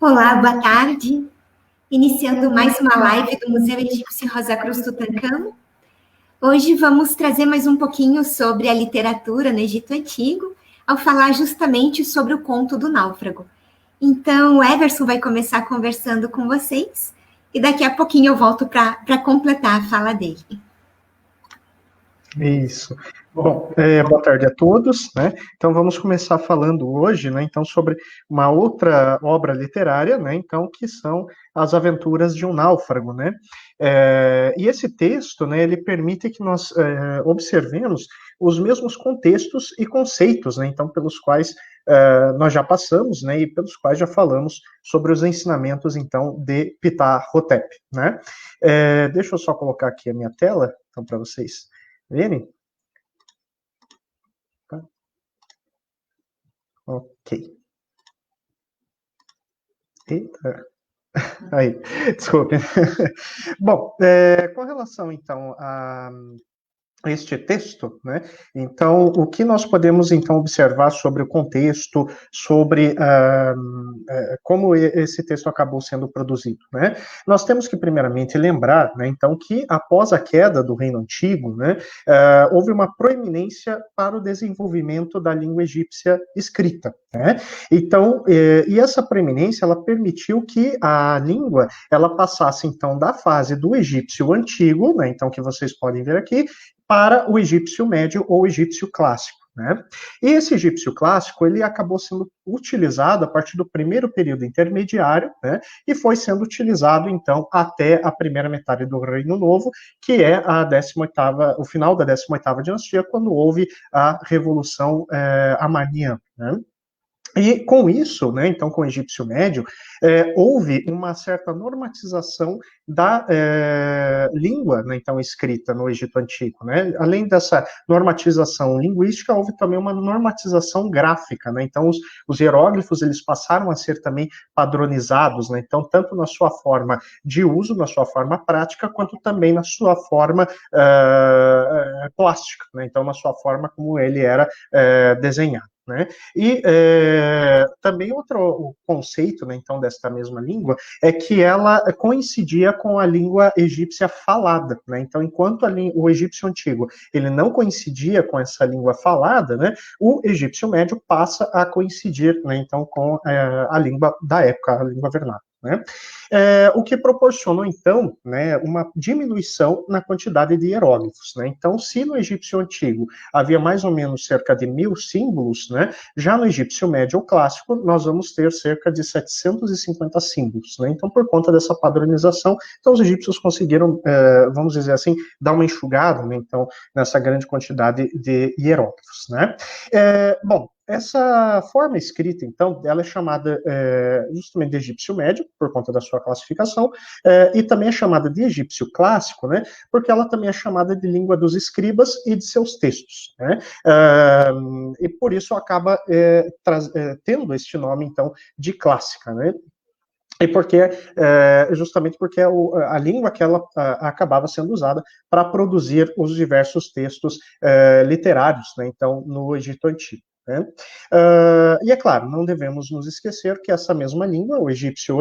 Olá, boa tarde. Iniciando mais uma live do Museu Egípcio Rosa Cruz Tutancâmon. Hoje vamos trazer mais um pouquinho sobre a literatura no Egito Antigo, ao falar justamente sobre o conto do náufrago. Então, o Everson vai começar conversando com vocês e daqui a pouquinho eu volto para completar a fala dele. Isso. Bom, boa tarde a todos, né? Então vamos começar falando hoje, né? Então sobre uma outra obra literária, né? Então que são as Aventuras de um Náufrago, né? E esse texto, né? Ele permite que nós observemos os mesmos contextos e conceitos, né? Então pelos quais nós já passamos, né? E pelos quais já falamos sobre os ensinamentos, então, de Ptah-hotep, né? Deixa eu só colocar aqui a minha tela, então para vocês verem. Ok. Eita. Aí, desculpe. Bom, com relação, então, a este texto, né? Então, o que nós podemos então observar sobre o contexto, sobre como esse texto acabou sendo produzido, né? Nós temos que primeiramente lembrar, né? Então, que após a queda do Reino Antigo, né? Houve uma proeminência para o desenvolvimento da língua egípcia escrita, né? Então, e essa proeminência ela permitiu que a língua ela passasse então da fase do egípcio antigo, né? Então, que vocês podem ver aqui, para o egípcio médio ou egípcio clássico, né? E esse egípcio clássico, ele acabou sendo utilizado a partir do primeiro período intermediário, né? E foi sendo utilizado, então, até a primeira metade do Reino Novo, que é a 18ª, o final da 18ª dinastia, quando houve a Revolução Amaniã, né? E com isso, né, então com o egípcio médio, houve uma certa normatização da língua, né, então escrita no Egito Antigo, né? Além dessa normatização linguística, houve também uma normatização gráfica, né? Então os hieróglifos eles passaram a ser também padronizados, né? Então tanto na sua forma de uso, na sua forma prática, quanto também na sua forma plástica, né? Então na sua forma como ele era desenhado. Né? E também outro conceito, né, então, desta mesma língua é que ela coincidia com a língua egípcia falada, né? Então, enquanto o egípcio antigo ele não coincidia com essa língua falada, né, o egípcio médio passa a coincidir, né, então, com a língua da época, a língua vernácula. Né? O que proporcionou, então, né, uma diminuição na quantidade de hieróglifos. Né? Então, se no egípcio antigo havia mais ou menos cerca de 1000 símbolos, né, já no egípcio médio ou clássico, nós vamos ter cerca de 750 símbolos. Né? Então, por conta dessa padronização, então, os egípcios conseguiram, vamos dizer assim, dar uma enxugada, né, então, nessa grande quantidade de hieróglifos. Né? Bom, essa forma escrita, então, ela é chamada justamente de egípcio médio, por conta da sua classificação, e também é chamada de egípcio clássico, né, porque ela também é chamada de língua dos escribas e de seus textos, né, e por isso acaba tendo este nome, então, de clássica, né. E porque, justamente porque a língua que ela acabava sendo usada para produzir os diversos textos literários, né, então, no Egito Antigo. Né? E é claro, não devemos nos esquecer que essa mesma língua, o egípcio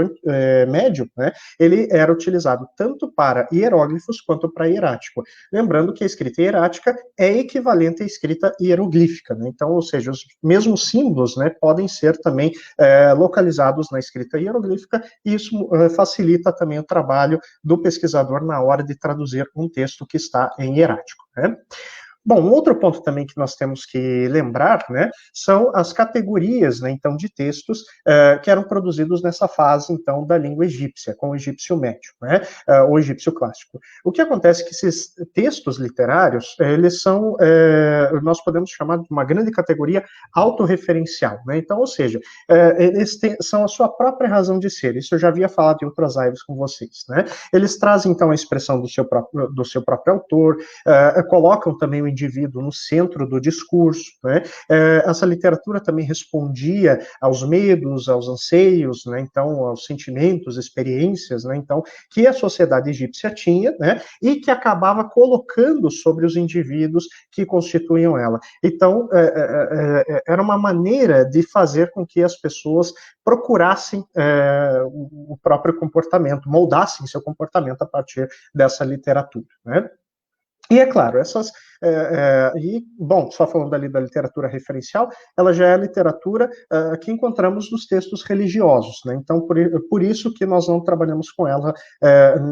médio, né, ele era utilizado tanto para hieróglifos quanto para hierático. Lembrando que a escrita hierática é equivalente à escrita hieroglífica, né? Então, ou seja, os mesmos símbolos, né, podem ser também localizados na escrita hieroglífica, e isso facilita também o trabalho do pesquisador na hora de traduzir um texto que está em hierático. Né? Bom, um outro ponto também que nós temos que lembrar, né, são as categorias, né, então, de textos que eram produzidos nessa fase, então, da língua egípcia, com o egípcio médio, né, o egípcio clássico. O que acontece é que esses textos literários, eles são, nós podemos chamar de uma grande categoria autorreferencial, né, então, ou seja, eles são a sua própria razão de ser, isso eu já havia falado em outras lives com vocês, né, eles trazem, então, a expressão do seu próprio autor, colocam também o indivíduo no centro do discurso, né? Essa literatura também respondia aos medos, aos anseios, né? Então, aos sentimentos, experiências, né? Então, que a sociedade egípcia tinha, né? E que acabava colocando sobre os indivíduos que constituíam ela. Então, era uma maneira de fazer com que as pessoas procurassem o próprio comportamento, moldassem seu comportamento a partir dessa literatura, né? E é claro, bom, só falando ali da literatura referencial, ela já é a literatura que encontramos nos textos religiosos, né? Então, por isso que nós não trabalhamos com ela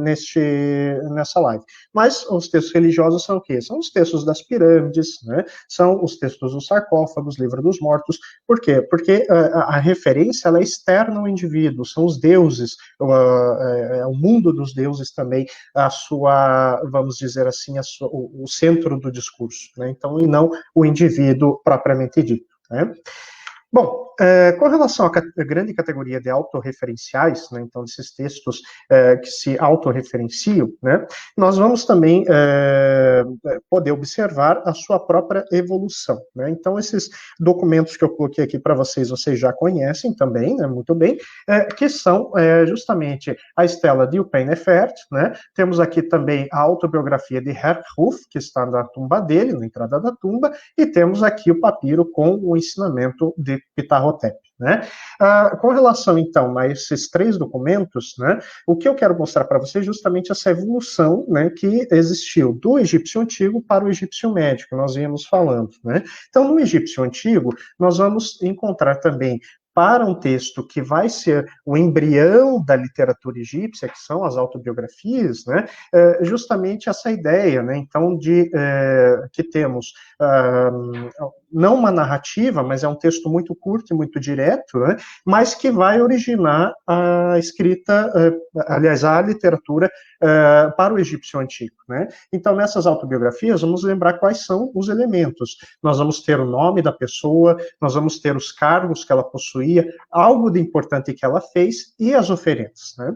nessa live. Mas os textos religiosos são o quê? São os textos das pirâmides, né? São os textos dos sarcófagos, livro dos mortos. Por quê? Porque a referência ela é externa ao indivíduo, são os deuses, o mundo dos deuses também, a sua, vamos dizer assim, o centro do discurso, né? Então, e não o indivíduo propriamente dito, né? Bom, com relação à grande categoria de autorreferenciais, né, então, desses textos que se autorreferenciam, né, nós vamos também poder observar a sua própria evolução, né? Então, esses documentos que eu coloquei aqui para vocês já conhecem também, né, muito bem, que são justamente a estela de Upain-Nefert, né? Temos aqui também a autobiografia de Herkhuf, que está na tumba dele, na entrada da tumba, e temos aqui o papiro com o ensinamento de Ptah-Hotep, né? Com relação, então, a esses três documentos, né, o que eu quero mostrar para vocês é justamente essa evolução, né, que existiu do egípcio antigo para o egípcio médio, que nós íamos falando, né? Então, no egípcio antigo, nós vamos encontrar também para um texto que vai ser o embrião da literatura egípcia, que são as autobiografias, né, justamente essa ideia, né, então, de que temos não uma narrativa, mas é um texto muito curto e muito direto, né, mas que vai originar a escrita, aliás, a literatura para o egípcio antigo, né. Então, nessas autobiografias, vamos lembrar quais são os elementos. Nós vamos ter o nome da pessoa, nós vamos ter os cargos que ela possuía, algo de importante que ela fez e as oferendas, né.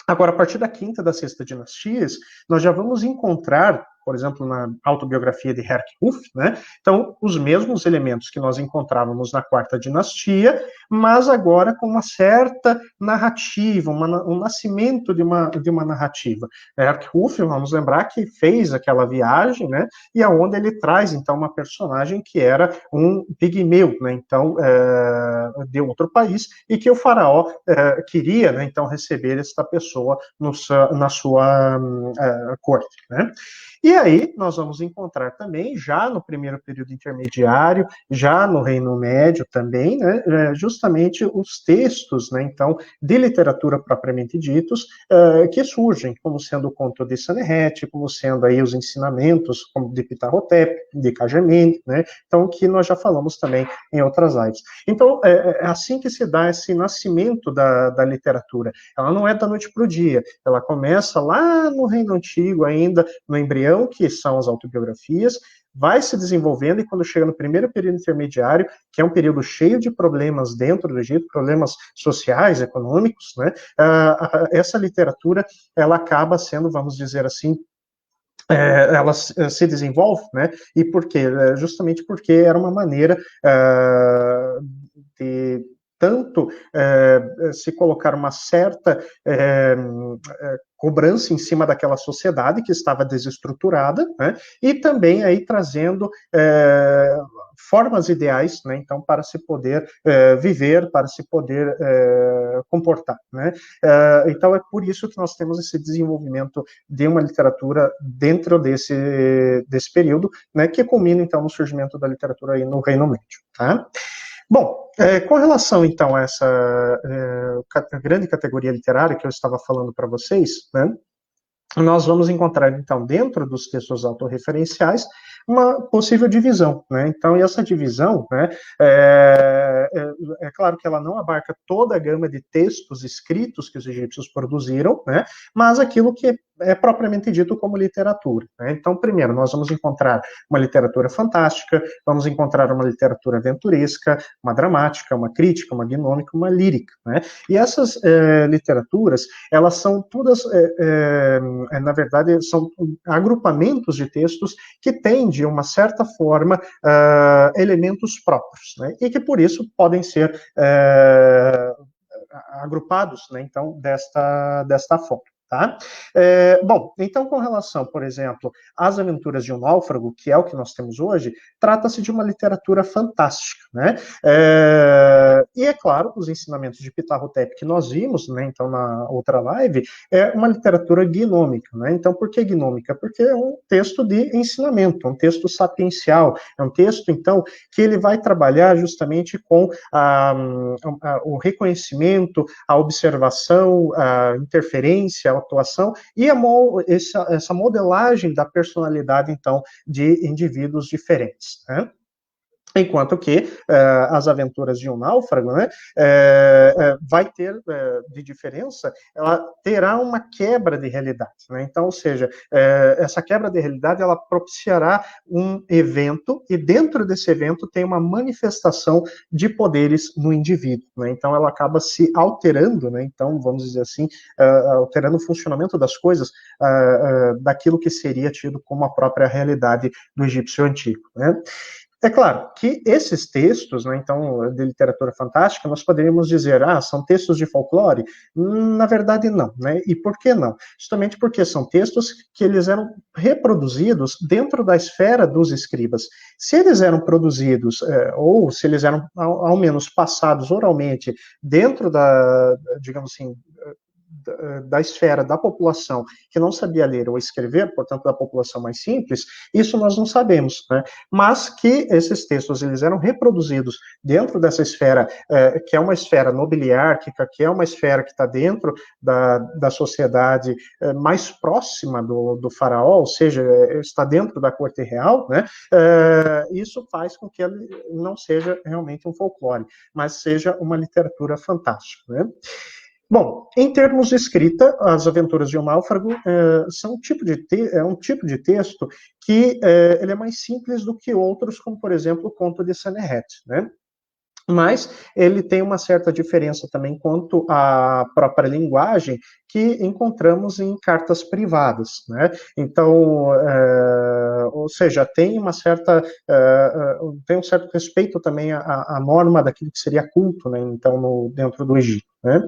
Agora, a partir da quinta e da sexta dinastias, nós já vamos encontrar, por exemplo, na autobiografia de Herkhuf, né? Então, os mesmos elementos que nós encontrávamos na quarta dinastia, mas agora com uma certa narrativa, um nascimento de uma narrativa. Herkhuf, vamos lembrar que fez aquela viagem, né? E aonde ele traz, então, uma personagem que era um pigmeu, né? Então, de outro país, e que o faraó queria, né? Então, receber esta pessoa na sua corte, né? E aí, nós vamos encontrar também, já no primeiro período intermediário, já no Reino Médio também, né, justamente os textos, né, então, de literatura propriamente ditos, que surgem, como sendo o conto de Senherret, como sendo aí os ensinamentos como de Ptah-Hotep, de Cajamend, né, então, que nós já falamos também em outras lives. Então, é assim que se dá esse nascimento da literatura. Ela não é da noite para o dia, ela começa lá no Reino Antigo ainda, no embrião, que são as autobiografias, vai se desenvolvendo e quando chega no primeiro período intermediário, que é um período cheio de problemas dentro do Egito, problemas sociais, econômicos, né, essa literatura, ela acaba sendo, vamos dizer assim, ela se desenvolve, né, e por quê? Justamente porque era uma maneira de tanto se colocar uma certa cobrança em cima daquela sociedade que estava desestruturada, né, e também aí trazendo formas ideais, né, então, para se poder viver, para se poder comportar, né. Então, é por isso que nós temos esse desenvolvimento de uma literatura dentro desse período, né, que culmina, então, no surgimento da literatura aí no Reino Médio, tá? Bom, com relação, então, a essa grande categoria literária que eu estava falando para vocês, né, nós vamos encontrar, então, dentro dos textos autorreferenciais, uma possível divisão, né? Então, e essa divisão, né, é claro que ela não abarca toda a gama de textos escritos que os egípcios produziram, né, mas aquilo que é propriamente dito como literatura, né? Então, primeiro, nós vamos encontrar uma literatura fantástica, vamos encontrar uma literatura aventuresca, uma dramática, uma crítica, uma gnômica, uma lírica, né? E essas literaturas, elas são todas, na verdade, são agrupamentos de textos que têm, de uma certa forma, elementos próprios, né? E que, por isso, podem ser agrupados, né, então, desta forma. Tá? Bom, então, com relação, por exemplo, às Aventuras de um Náufrago, que é o que nós temos hoje, trata-se de uma literatura fantástica, né? E, é claro, os ensinamentos de Ptah Hotep que nós vimos, né, então, na outra live, é uma literatura gnômica, né? Então, por que gnômica? Porque é um texto de ensinamento, um texto sapiencial, é um texto, então, que ele vai trabalhar justamente com o reconhecimento, a observação, a interferência, a atuação e essa modelagem da personalidade, então, de indivíduos diferentes, né? Enquanto que as Aventuras de um Náufrago, né, vai ter de diferença, ela terá uma quebra de realidade, né? Então, ou seja, essa quebra de realidade, ela propiciará um evento, e dentro desse evento tem uma manifestação de poderes no indivíduo, né? Então, ela acaba se alterando, né? Então, vamos dizer assim, alterando o funcionamento das coisas, daquilo que seria tido como a própria realidade do egípcio antigo, né? É claro que esses textos, né, então, de literatura fantástica, nós poderíamos dizer, são textos de folclore? Na verdade, não, né? E por que não? Justamente porque são textos que eles eram reproduzidos dentro da esfera dos escribas. Se eles eram produzidos, ou se eles eram, ao menos, passados oralmente dentro digamos assim, da esfera da população que não sabia ler ou escrever, portanto, da população mais simples, isso nós não sabemos, né? Mas que esses textos, eles eram reproduzidos dentro dessa esfera, que é uma esfera nobiliárquica, que é uma esfera que está dentro da sociedade mais próxima do faraó, ou seja, está dentro da corte real, né? Isso faz com que ele não seja realmente um folclore, mas seja uma literatura fantástica, né? Bom, em termos de escrita, as Aventuras de um Náufrago são um tipo de texto que ele é mais simples do que outros, como, por exemplo, o Conto de Senherret, né? Mas ele tem uma certa diferença também quanto à própria linguagem que encontramos em cartas privadas, né? Então, ou seja, tem uma certa, tem um certo respeito também à norma daquilo que seria culto, né? Então, dentro do Egito, né?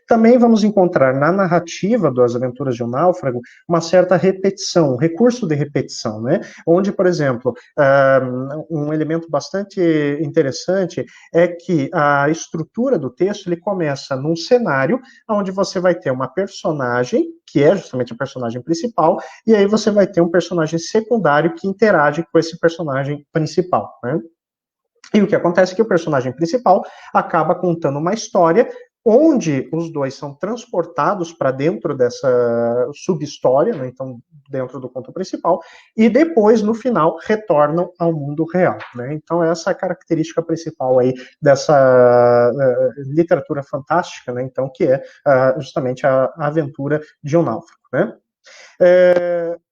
Também vamos encontrar na narrativa das Aventuras de um Náufrago uma certa repetição, um recurso de repetição, né? Onde, por exemplo, um elemento bastante interessante é que a estrutura do texto, ele começa num cenário onde você vai ter uma personagem, que é justamente a personagem principal, e aí você vai ter um personagem secundário que interage com esse personagem principal, né? E o que acontece é que o personagem principal acaba contando uma história onde os dois são transportados para dentro dessa subhistória, né, então dentro do conto principal, e depois, no final, retornam ao mundo real, né? Então essa é a característica principal aí dessa literatura fantástica, né, então, que é justamente a aventura de um náufrago, né?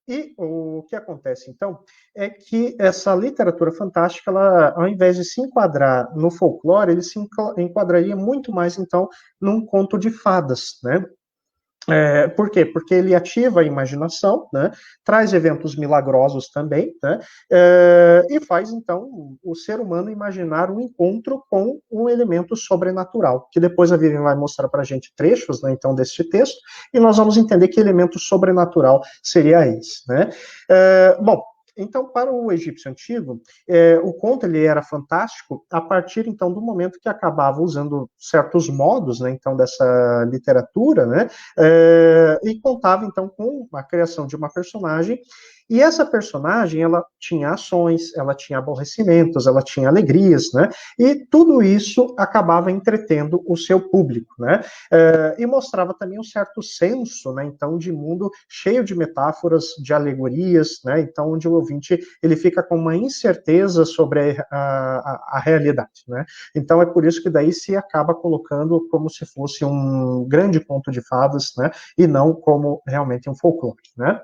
E o que acontece, então, é que essa literatura fantástica, ela, ao invés de se enquadrar no folclore, ele se enquadraria muito mais, então, num conto de fadas, né? Por quê? Porque ele ativa a imaginação, né? Traz eventos milagrosos também, né? E faz, então, o ser humano imaginar um encontro com um elemento sobrenatural, que depois a Vivian vai mostrar para a gente trechos, né, então, deste texto, e nós vamos entender que elemento sobrenatural seria esse, né? Bom, então, para o egípcio antigo, o conto ele era fantástico a partir, então, do momento que acabava usando certos modos, né, então, dessa literatura, né, e contava, então, com a criação de uma personagem E essa personagem, ela tinha ações, ela tinha aborrecimentos, ela tinha alegrias, né? E tudo isso acabava entretendo o seu público, né? E mostrava também um certo senso, né? Então, de mundo cheio de metáforas, de alegorias, né? Então, onde o ouvinte ele fica com uma incerteza sobre a realidade, né? Então, é por isso que daí se acaba colocando como se fosse um grande conto de fadas, né? E não como realmente um folclore, né?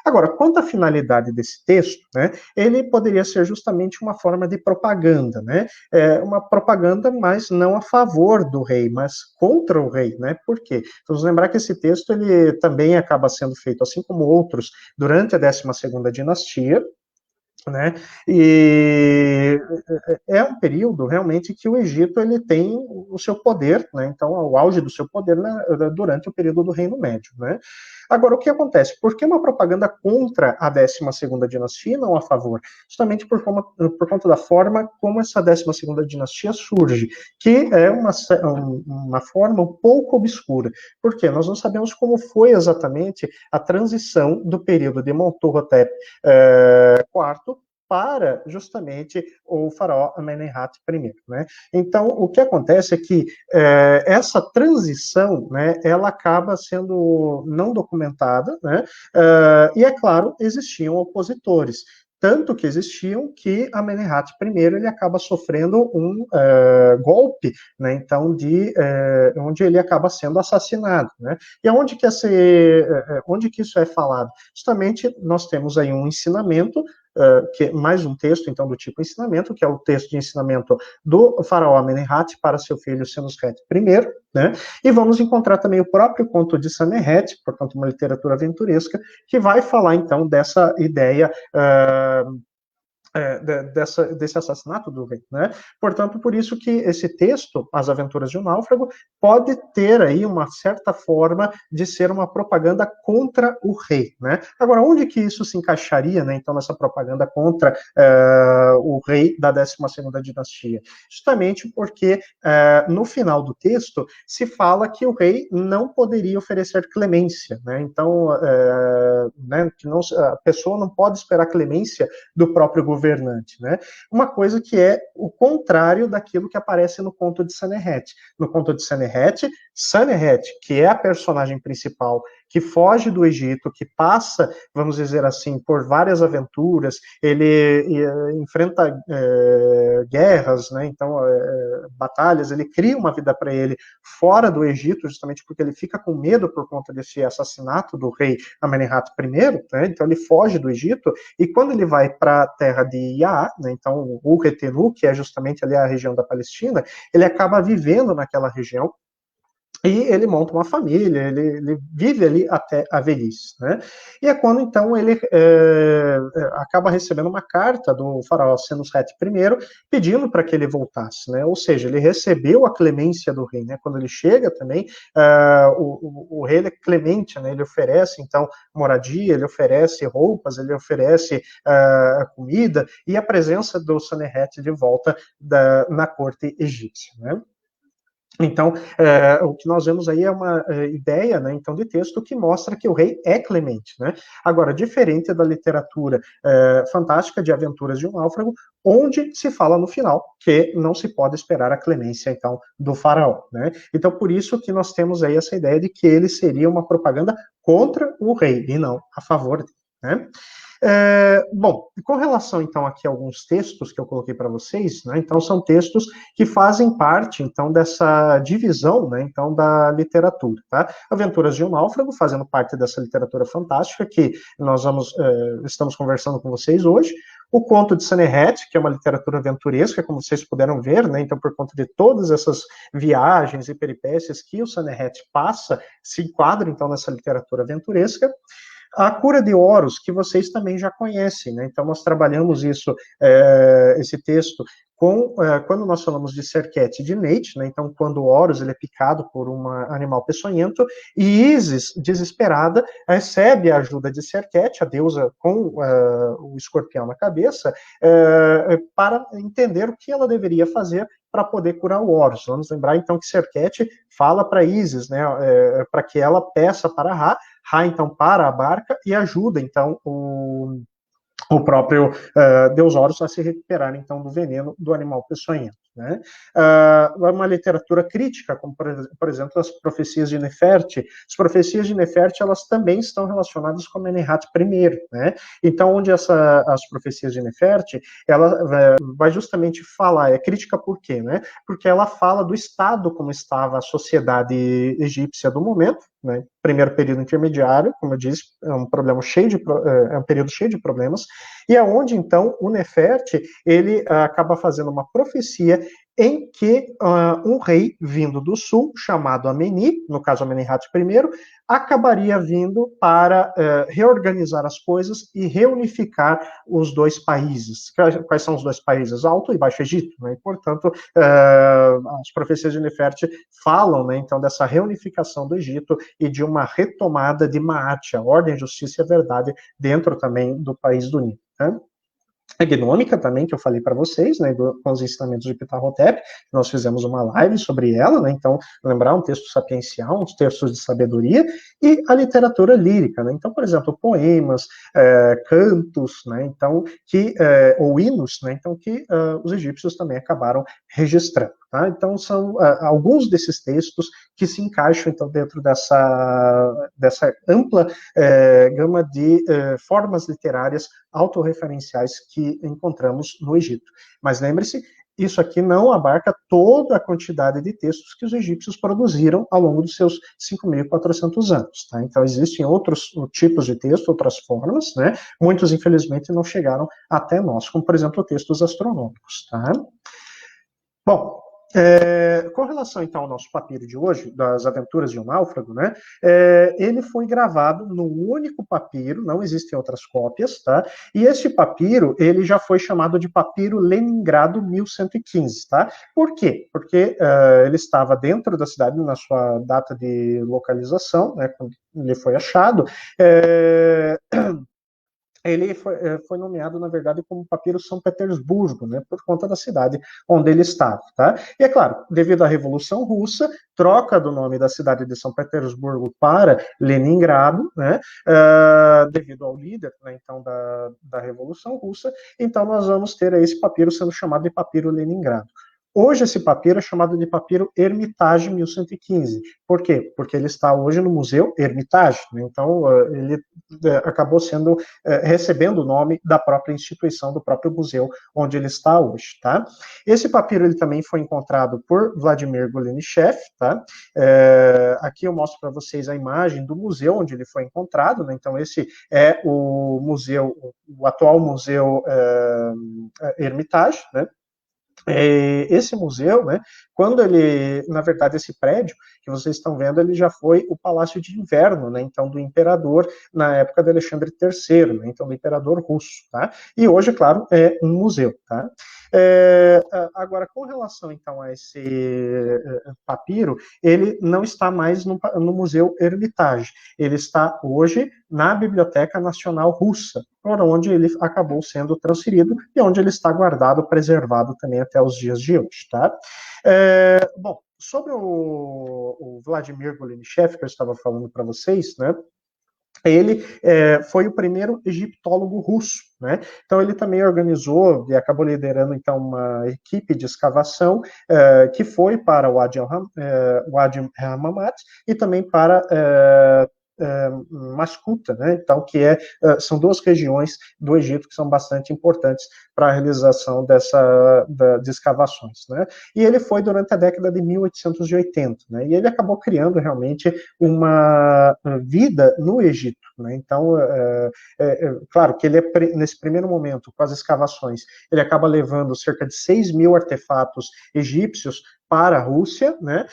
Agora, quanto à finalidade desse texto, né, ele poderia ser justamente uma forma de propaganda, né, uma propaganda, mas não a favor do rei, mas contra o rei, né, por quê? Vamos lembrar que esse texto, ele também acaba sendo feito, assim como outros, durante a 12ª dinastia, né? E é um período realmente que o Egito ele tem o seu poder, né? Então o auge do seu poder, né, durante o período do Reino Médio, né? Agora o que acontece? Por que uma propaganda contra a 12ª dinastia e não a favor? Justamente por conta da forma como essa 12ª dinastia surge, que é uma forma um pouco obscura. Por quê? Nós não sabemos como foi exatamente a transição do período de Montuhotep IV para justamente o faraó Amenemhat I, né? Então, o que acontece é que essa transição, né, ela acaba sendo não documentada, né? E é claro, existiam opositores. Tanto que existiam que Amenemhat I ele acaba sofrendo um golpe, né, então onde ele acaba sendo assassinado, né? E onde que isso é falado? Justamente nós temos aí um ensinamento que mais um texto, então, do tipo ensinamento, que é o texto de ensinamento do faraó Amenemhat para seu filho Senusret I, né? E vamos encontrar também o próprio conto de Sanherret, portanto, uma literatura aventuresca, que vai falar, então, dessa ideia desse assassinato do rei, né? Portanto, por isso que esse texto, As Aventuras de um Náufrago, pode ter aí uma certa forma de ser uma propaganda contra o rei, né? Agora, onde que isso se encaixaria, né? Então, nessa propaganda contra o rei da 12ª dinastia? Justamente porque no final do texto se fala que o rei não poderia oferecer clemência, né? Então, né, que não, a pessoa não pode esperar clemência do próprio governante, né? Uma coisa que é o contrário daquilo que aparece no conto de Sanherret. No conto de Sanherret, Sanherret, que é a personagem principal, que foge do Egito, que passa, vamos dizer assim, por várias aventuras, ele enfrenta guerras, né? Então, batalhas, ele cria uma vida para ele fora do Egito, justamente porque ele fica com medo por conta desse assassinato do rei Amenemhat I, né? Então ele foge do Egito, e quando ele vai para a terra de Yaá, né, então o Retenu, que é justamente ali a região da Palestina, ele acaba vivendo naquela região, e ele monta uma família, ele vive ali até a velhice, né? E é quando, então, ele acaba recebendo uma carta do faraó Senusret I, pedindo para que ele voltasse, né? Ou seja, ele recebeu a clemência do rei, né? Quando ele chega também, o rei é clemente, né? Ele oferece, então, moradia, ele oferece roupas, ele oferece comida, e a presença do Sanherret de volta na corte egípcia, né? Então, o que nós vemos aí é uma ideia, né, então, de texto que mostra que o rei é clemente, né? Agora, diferente da literatura fantástica de Aventuras de um Náufrago, onde se fala no final que não se pode esperar a clemência, então, do faraó, né? Então, por isso que nós temos aí essa ideia de que ele seria uma propaganda contra o rei e não a favor dele, né? Bom, com relação então aqui a alguns textos que eu coloquei para vocês, né, então são textos que fazem parte então dessa divisão, né, então da literatura, tá? Aventuras de um Náufrago fazendo parte dessa literatura fantástica que nós estamos conversando com vocês hoje. O Conto de Sanherret, que é uma literatura aventuresca, como vocês puderam ver, né, então por conta de todas essas viagens e peripécias que o Sanherret passa, se enquadra então nessa literatura aventuresca. A cura de Horus, que vocês também já conhecem, né? Então, nós trabalhamos esse texto quando nós falamos de Serket e de Neit, né? Então, quando Horus ele é picado por um animal peçonhento, e Isis, desesperada, recebe a ajuda de Serket, a deusa com o escorpião na cabeça, para entender o que ela deveria fazer para poder curar o Horus. Vamos lembrar, então, que Serket fala para Isis, né? Para que ela peça para Ra, então para a barca e ajuda então o próprio Deus Horus a se recuperar, então, do veneno do animal peçonhento. Né? Uma literatura crítica, como, por exemplo, as profecias de Neferti. As profecias de Neferti, elas também estão relacionadas com Amenemhat I. Né? Então, onde as profecias de Neferti, ela vai justamente falar, é crítica por quê? Né? Porque ela fala do estado como estava a sociedade egípcia do momento, né? Primeiro período intermediário, como eu disse, é um período cheio de problemas, e aonde então o Neferti ele acaba fazendo uma profecia em que um rei vindo do sul, chamado Ameni, no caso Amenemhat I, acabaria vindo para reorganizar as coisas e reunificar os dois países. Quais são os dois países? Alto e Baixo Egito. Né? E, portanto, as profecias de Neferti falam, né, então, dessa reunificação do Egito e de uma retomada de Maat, a ordem, justiça e verdade, dentro também do país do Nilo. Né? A gnômica também, que eu falei para vocês, né, com os ensinamentos de Ptah-Hotep, nós fizemos uma live sobre ela, né, então, lembrar um texto sapiencial, uns textos de sabedoria, e a literatura lírica, né, então, por exemplo, poemas, cantos, né, então, ou hinos, né, então, que os egípcios também acabaram registrando. Tá? Então, são alguns desses textos que se encaixam, então, dentro dessa ampla gama de formas literárias autorreferenciais que encontramos no Egito. Mas lembre-se, isso aqui não abarca toda a quantidade de textos que os egípcios produziram ao longo dos seus 5.400 anos. Tá? Então, existem outros tipos de texto, outras formas, né? Muitos, infelizmente, não chegaram até nós, como, por exemplo, textos astronômicos. Tá? Bom, com relação, então, ao nosso papiro de hoje, das aventuras de um náufrago, né, ele foi gravado num único papiro, não existem outras cópias, tá? E este papiro, ele já foi chamado de papiro Leningrado 1115, tá? Por quê? Porque ele estava dentro da cidade, na sua data de localização, né, quando ele foi achado, ele foi nomeado, na verdade, como papiro São Petersburgo, né, por conta da cidade onde ele estava. Tá? E, é claro, devido à Revolução Russa, troca do nome da cidade de São Petersburgo para Leningrado, né, devido ao líder, né, então, da Revolução Russa, então nós vamos ter aí esse papiro sendo chamado de papiro Leningrado. Hoje esse papiro é chamado de papiro Hermitage 1115. Por quê? Porque ele está hoje no Museu Hermitage. Né? Então, ele acabou recebendo o nome da própria instituição, do próprio museu onde ele está hoje. Tá? Esse papiro ele também foi encontrado por Vladimir Golenishev. Tá? Aqui eu mostro para vocês a imagem do museu onde ele foi encontrado. Né? Então, esse é o museu, o atual Museu Hermitage, né? Esse museu, né, quando ele, na verdade, esse prédio que vocês estão vendo, ele já foi o Palácio de Inverno, né, então, do imperador na época de Alexandre III, né, então, do imperador russo, tá? E hoje, claro, é um museu, tá? Agora, com relação, então, a esse papiro, ele não está mais no Museu Hermitage, ele está hoje na Biblioteca Nacional Russa, por onde ele acabou sendo transferido e onde ele está guardado, preservado também até os dias de hoje, tá? Bom, sobre o Vladimir Golenishev, que eu estava falando para vocês, né? Ele foi o primeiro egiptólogo russo, né? Então ele também organizou e acabou liderando então uma equipe de escavação que foi para o Wadi Hammamat e também para Maskuta, né? Então são duas regiões do Egito que são bastante importantes para a realização de escavações, né? E ele foi durante a década de 1880, né? E ele acabou criando realmente uma vida no Egito, né? Então, claro que ele nesse primeiro momento, com as escavações, ele acaba levando cerca de 6.000 artefatos egípcios para a Rússia, né?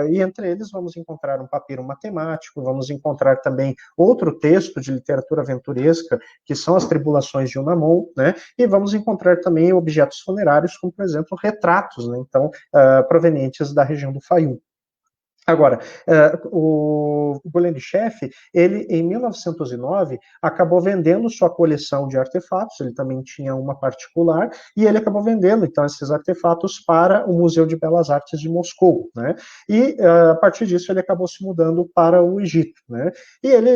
E entre eles vamos encontrar um papiro matemático, vamos encontrar também outro texto de literatura aventuresca, que são as Tribulações de Unamon, né? E vamos encontrar também objetos funerários, como, por exemplo, retratos, né? Então, provenientes da região do Fayum. Agora, o Golenishev, ele, em 1909, acabou vendendo sua coleção de artefatos, ele também tinha uma particular, e ele acabou vendendo, então, esses artefatos para o Museu de Belas Artes de Moscou, né? E, a partir disso, ele acabou se mudando para o Egito, né? E ele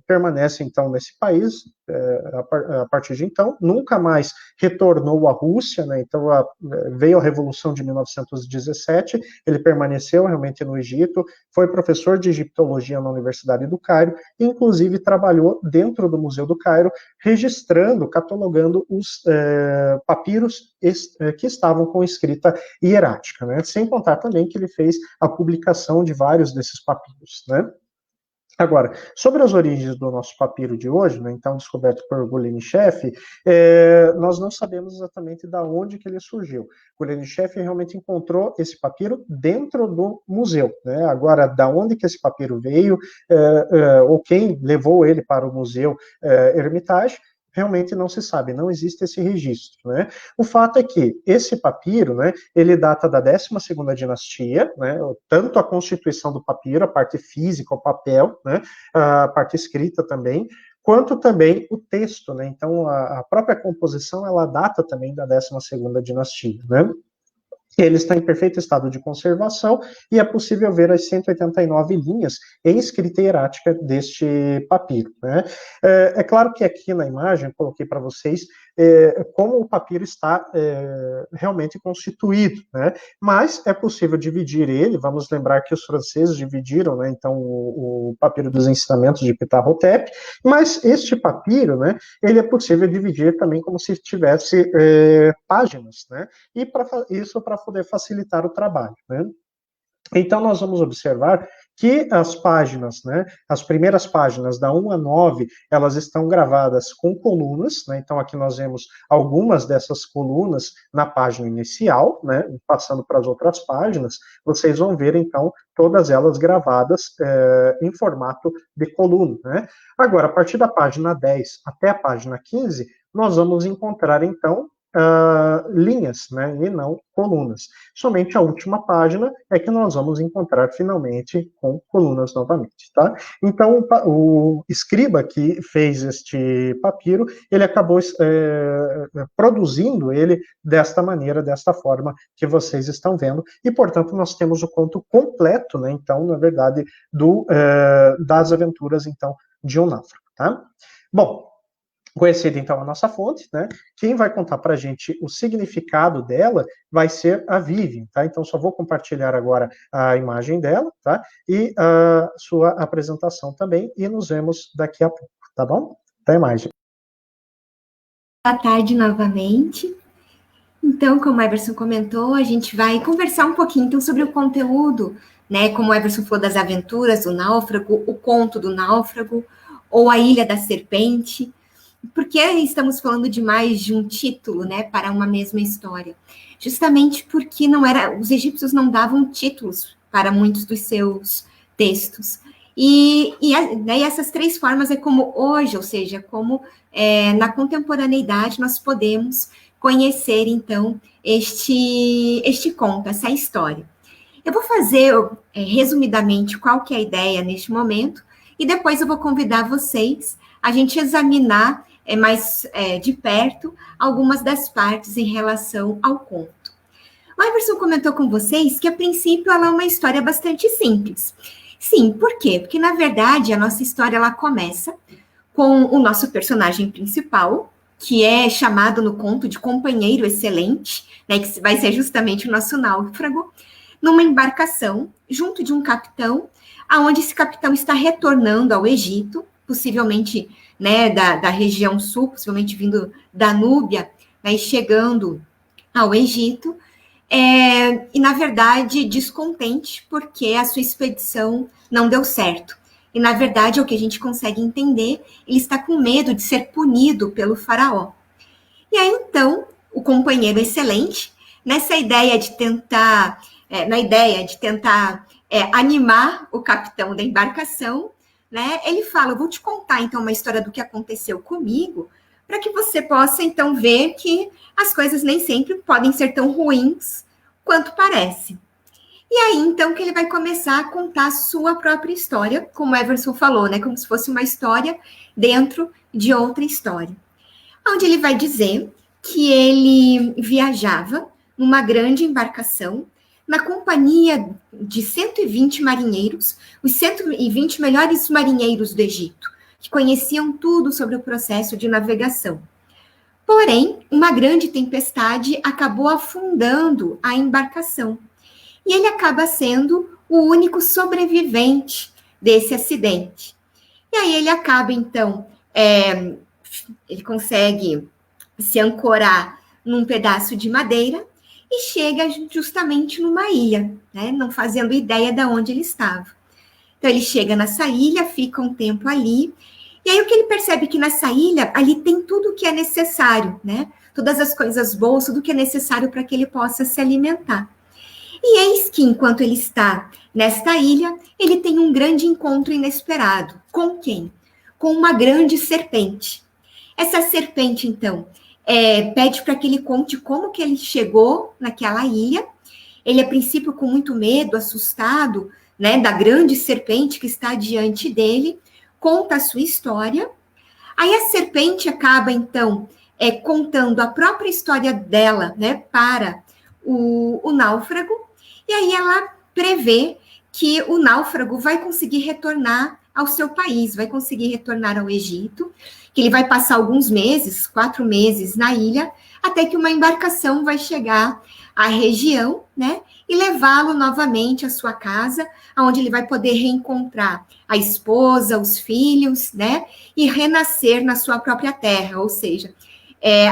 permanece, então, nesse país, a partir de então, nunca mais retornou à Rússia, né? Então, veio a Revolução de 1917, ele permaneceu realmente no Egito, foi professor de egiptologia na Universidade do Cairo, e inclusive trabalhou dentro do Museu do Cairo, registrando, catalogando os papiros que estavam com escrita hierática, né? Sem contar também que ele fez a publicação de vários desses papiros, né? Agora, sobre as origens do nosso papiro de hoje, né, então descoberto por Golenishev, nós não sabemos exatamente de onde que ele surgiu. Golenishev realmente encontrou esse papiro dentro do museu, né? Agora, da onde que esse papiro veio, ou quem levou ele para o museu Hermitage, realmente não se sabe, não existe esse registro, né? O fato é que esse papiro, né, ele data da 12ª dinastia, né, tanto a constituição do papiro, a parte física, o papel, né, a parte escrita também, quanto também o texto, né? Então a própria composição, ela data também da 12ª dinastia, né? Ele está em perfeito estado de conservação e é possível ver as 189 linhas em escrita hierática deste papiro, né? É claro que aqui na imagem eu coloquei para vocês como o papiro está realmente constituído, né? Mas é possível dividir ele. Vamos lembrar que os franceses dividiram, né? Então o papiro dos ensinamentos de Ptah-Hotep, mas este papiro, né? Ele é possível dividir também como se tivesse páginas, né? E isso para poder facilitar o trabalho, né? Então, nós vamos observar que as páginas, né, as primeiras páginas da 1 a 9, elas estão gravadas com colunas, né? Então aqui nós vemos algumas dessas colunas na página inicial, né, passando para as outras páginas, vocês vão ver então todas elas gravadas em formato de coluna, né? Agora, a partir da página 10 até a página 15, nós vamos encontrar então linhas, né, e não colunas. Somente a última página é que nós vamos encontrar finalmente com colunas novamente, tá? Então, o escriba que fez este papiro, ele acabou produzindo ele desta maneira, desta forma que vocês estão vendo, e, portanto, nós temos o conto completo, né, então, na verdade, das aventuras, então, de um náufrago, tá? Bom, conhecida então a nossa fonte, né? Quem vai contar para a gente o significado dela vai ser a Vivian, tá? Então só vou compartilhar agora a imagem dela, tá? E a sua apresentação também, e nos vemos daqui a pouco, tá bom? Até mais. Boa tarde novamente. Então, como o Everson comentou, a gente vai conversar um pouquinho então sobre o conteúdo, né? Como o Everson falou das aventuras do náufrago, o conto do náufrago, ou a Ilha da Serpente. Por que estamos falando de mais de um título, né, para uma mesma história? Justamente porque os egípcios não davam títulos para muitos dos seus textos. Daí essas três formas é como hoje, ou seja, como na contemporaneidade nós podemos conhecer, então, este conto, essa história. Eu vou fazer, resumidamente, qual que é a ideia neste momento, e depois eu vou convidar vocês a gente examinar mais de perto algumas das partes em relação ao conto. O Everson comentou com vocês que, a princípio, ela é uma história bastante simples. Sim, por quê? Porque, na verdade, a nossa história ela começa com o nosso personagem principal, que é chamado no conto de companheiro excelente, né, que vai ser justamente o nosso náufrago, numa embarcação, junto de um capitão, aonde esse capitão está retornando ao Egito, possivelmente, né, da região sul, possivelmente vindo da Núbia, né, e chegando ao Egito, e, na verdade, descontente, porque a sua expedição não deu certo. E, na verdade, é o que a gente consegue entender, ele está com medo de ser punido pelo faraó. E aí, então, o companheiro excelente, nessa ideia de tentar, animar o capitão da embarcação, né, ele fala, eu vou te contar, então, uma história do que aconteceu comigo, para que você possa, então, ver que as coisas nem sempre podem ser tão ruins quanto parece. E aí, então, que ele vai começar a contar a sua própria história, como o Everson falou, né? Como se fosse uma história dentro de outra história. Onde ele vai dizer que ele viajava numa grande embarcação na companhia de 120 marinheiros, os 120 melhores marinheiros do Egito, que conheciam tudo sobre o processo de navegação. Porém, uma grande tempestade acabou afundando a embarcação. E ele acaba sendo o único sobrevivente desse acidente. E aí ele acaba, então, ele consegue se ancorar num pedaço de madeira e chega justamente numa ilha, né, não fazendo ideia de onde ele estava. Então ele chega nessa ilha, fica um tempo ali, e aí o que ele percebe que nessa ilha, ali tem tudo o que é necessário, né? Todas as coisas boas, tudo que é necessário para que ele possa se alimentar. E eis que, enquanto ele está nesta ilha, ele tem um grande encontro inesperado. Com quem? Com uma grande serpente. Essa serpente, então, pede para que ele conte como que ele chegou naquela ilha. Ele, a princípio, com muito medo, assustado, né, da grande serpente que está diante dele, conta a sua história. Aí a serpente acaba, então, contando a própria história dela, né, para o náufrago, e aí ela prevê que o náufrago vai conseguir retornar ao seu país, vai conseguir retornar ao Egito, que ele vai passar alguns meses, 4 meses na ilha, até que uma embarcação vai chegar à região, né, e levá-lo novamente à sua casa, onde ele vai poder reencontrar a esposa, os filhos, né, e renascer na sua própria terra, ou seja,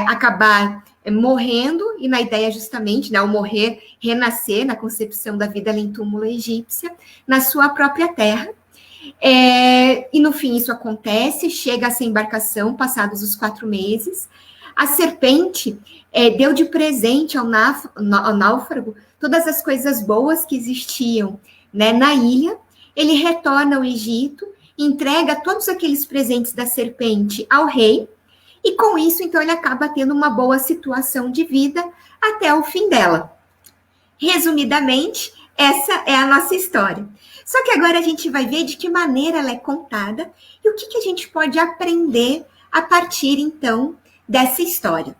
acabar morrendo, e na ideia justamente, né, o morrer, renascer na concepção da vida além túmulo egípcia, na sua própria terra. E no fim isso acontece, chega essa embarcação, passados os 4 meses, a serpente deu de presente ao náufrago todas as coisas boas que existiam, né, na ilha. Ele retorna ao Egito, entrega todos aqueles presentes da serpente ao rei, e com isso, então, ele acaba tendo uma boa situação de vida até o fim dela. Resumidamente, essa é a nossa história. Só que agora a gente vai ver de que maneira ela é contada e o que a gente pode aprender a partir, então, dessa história.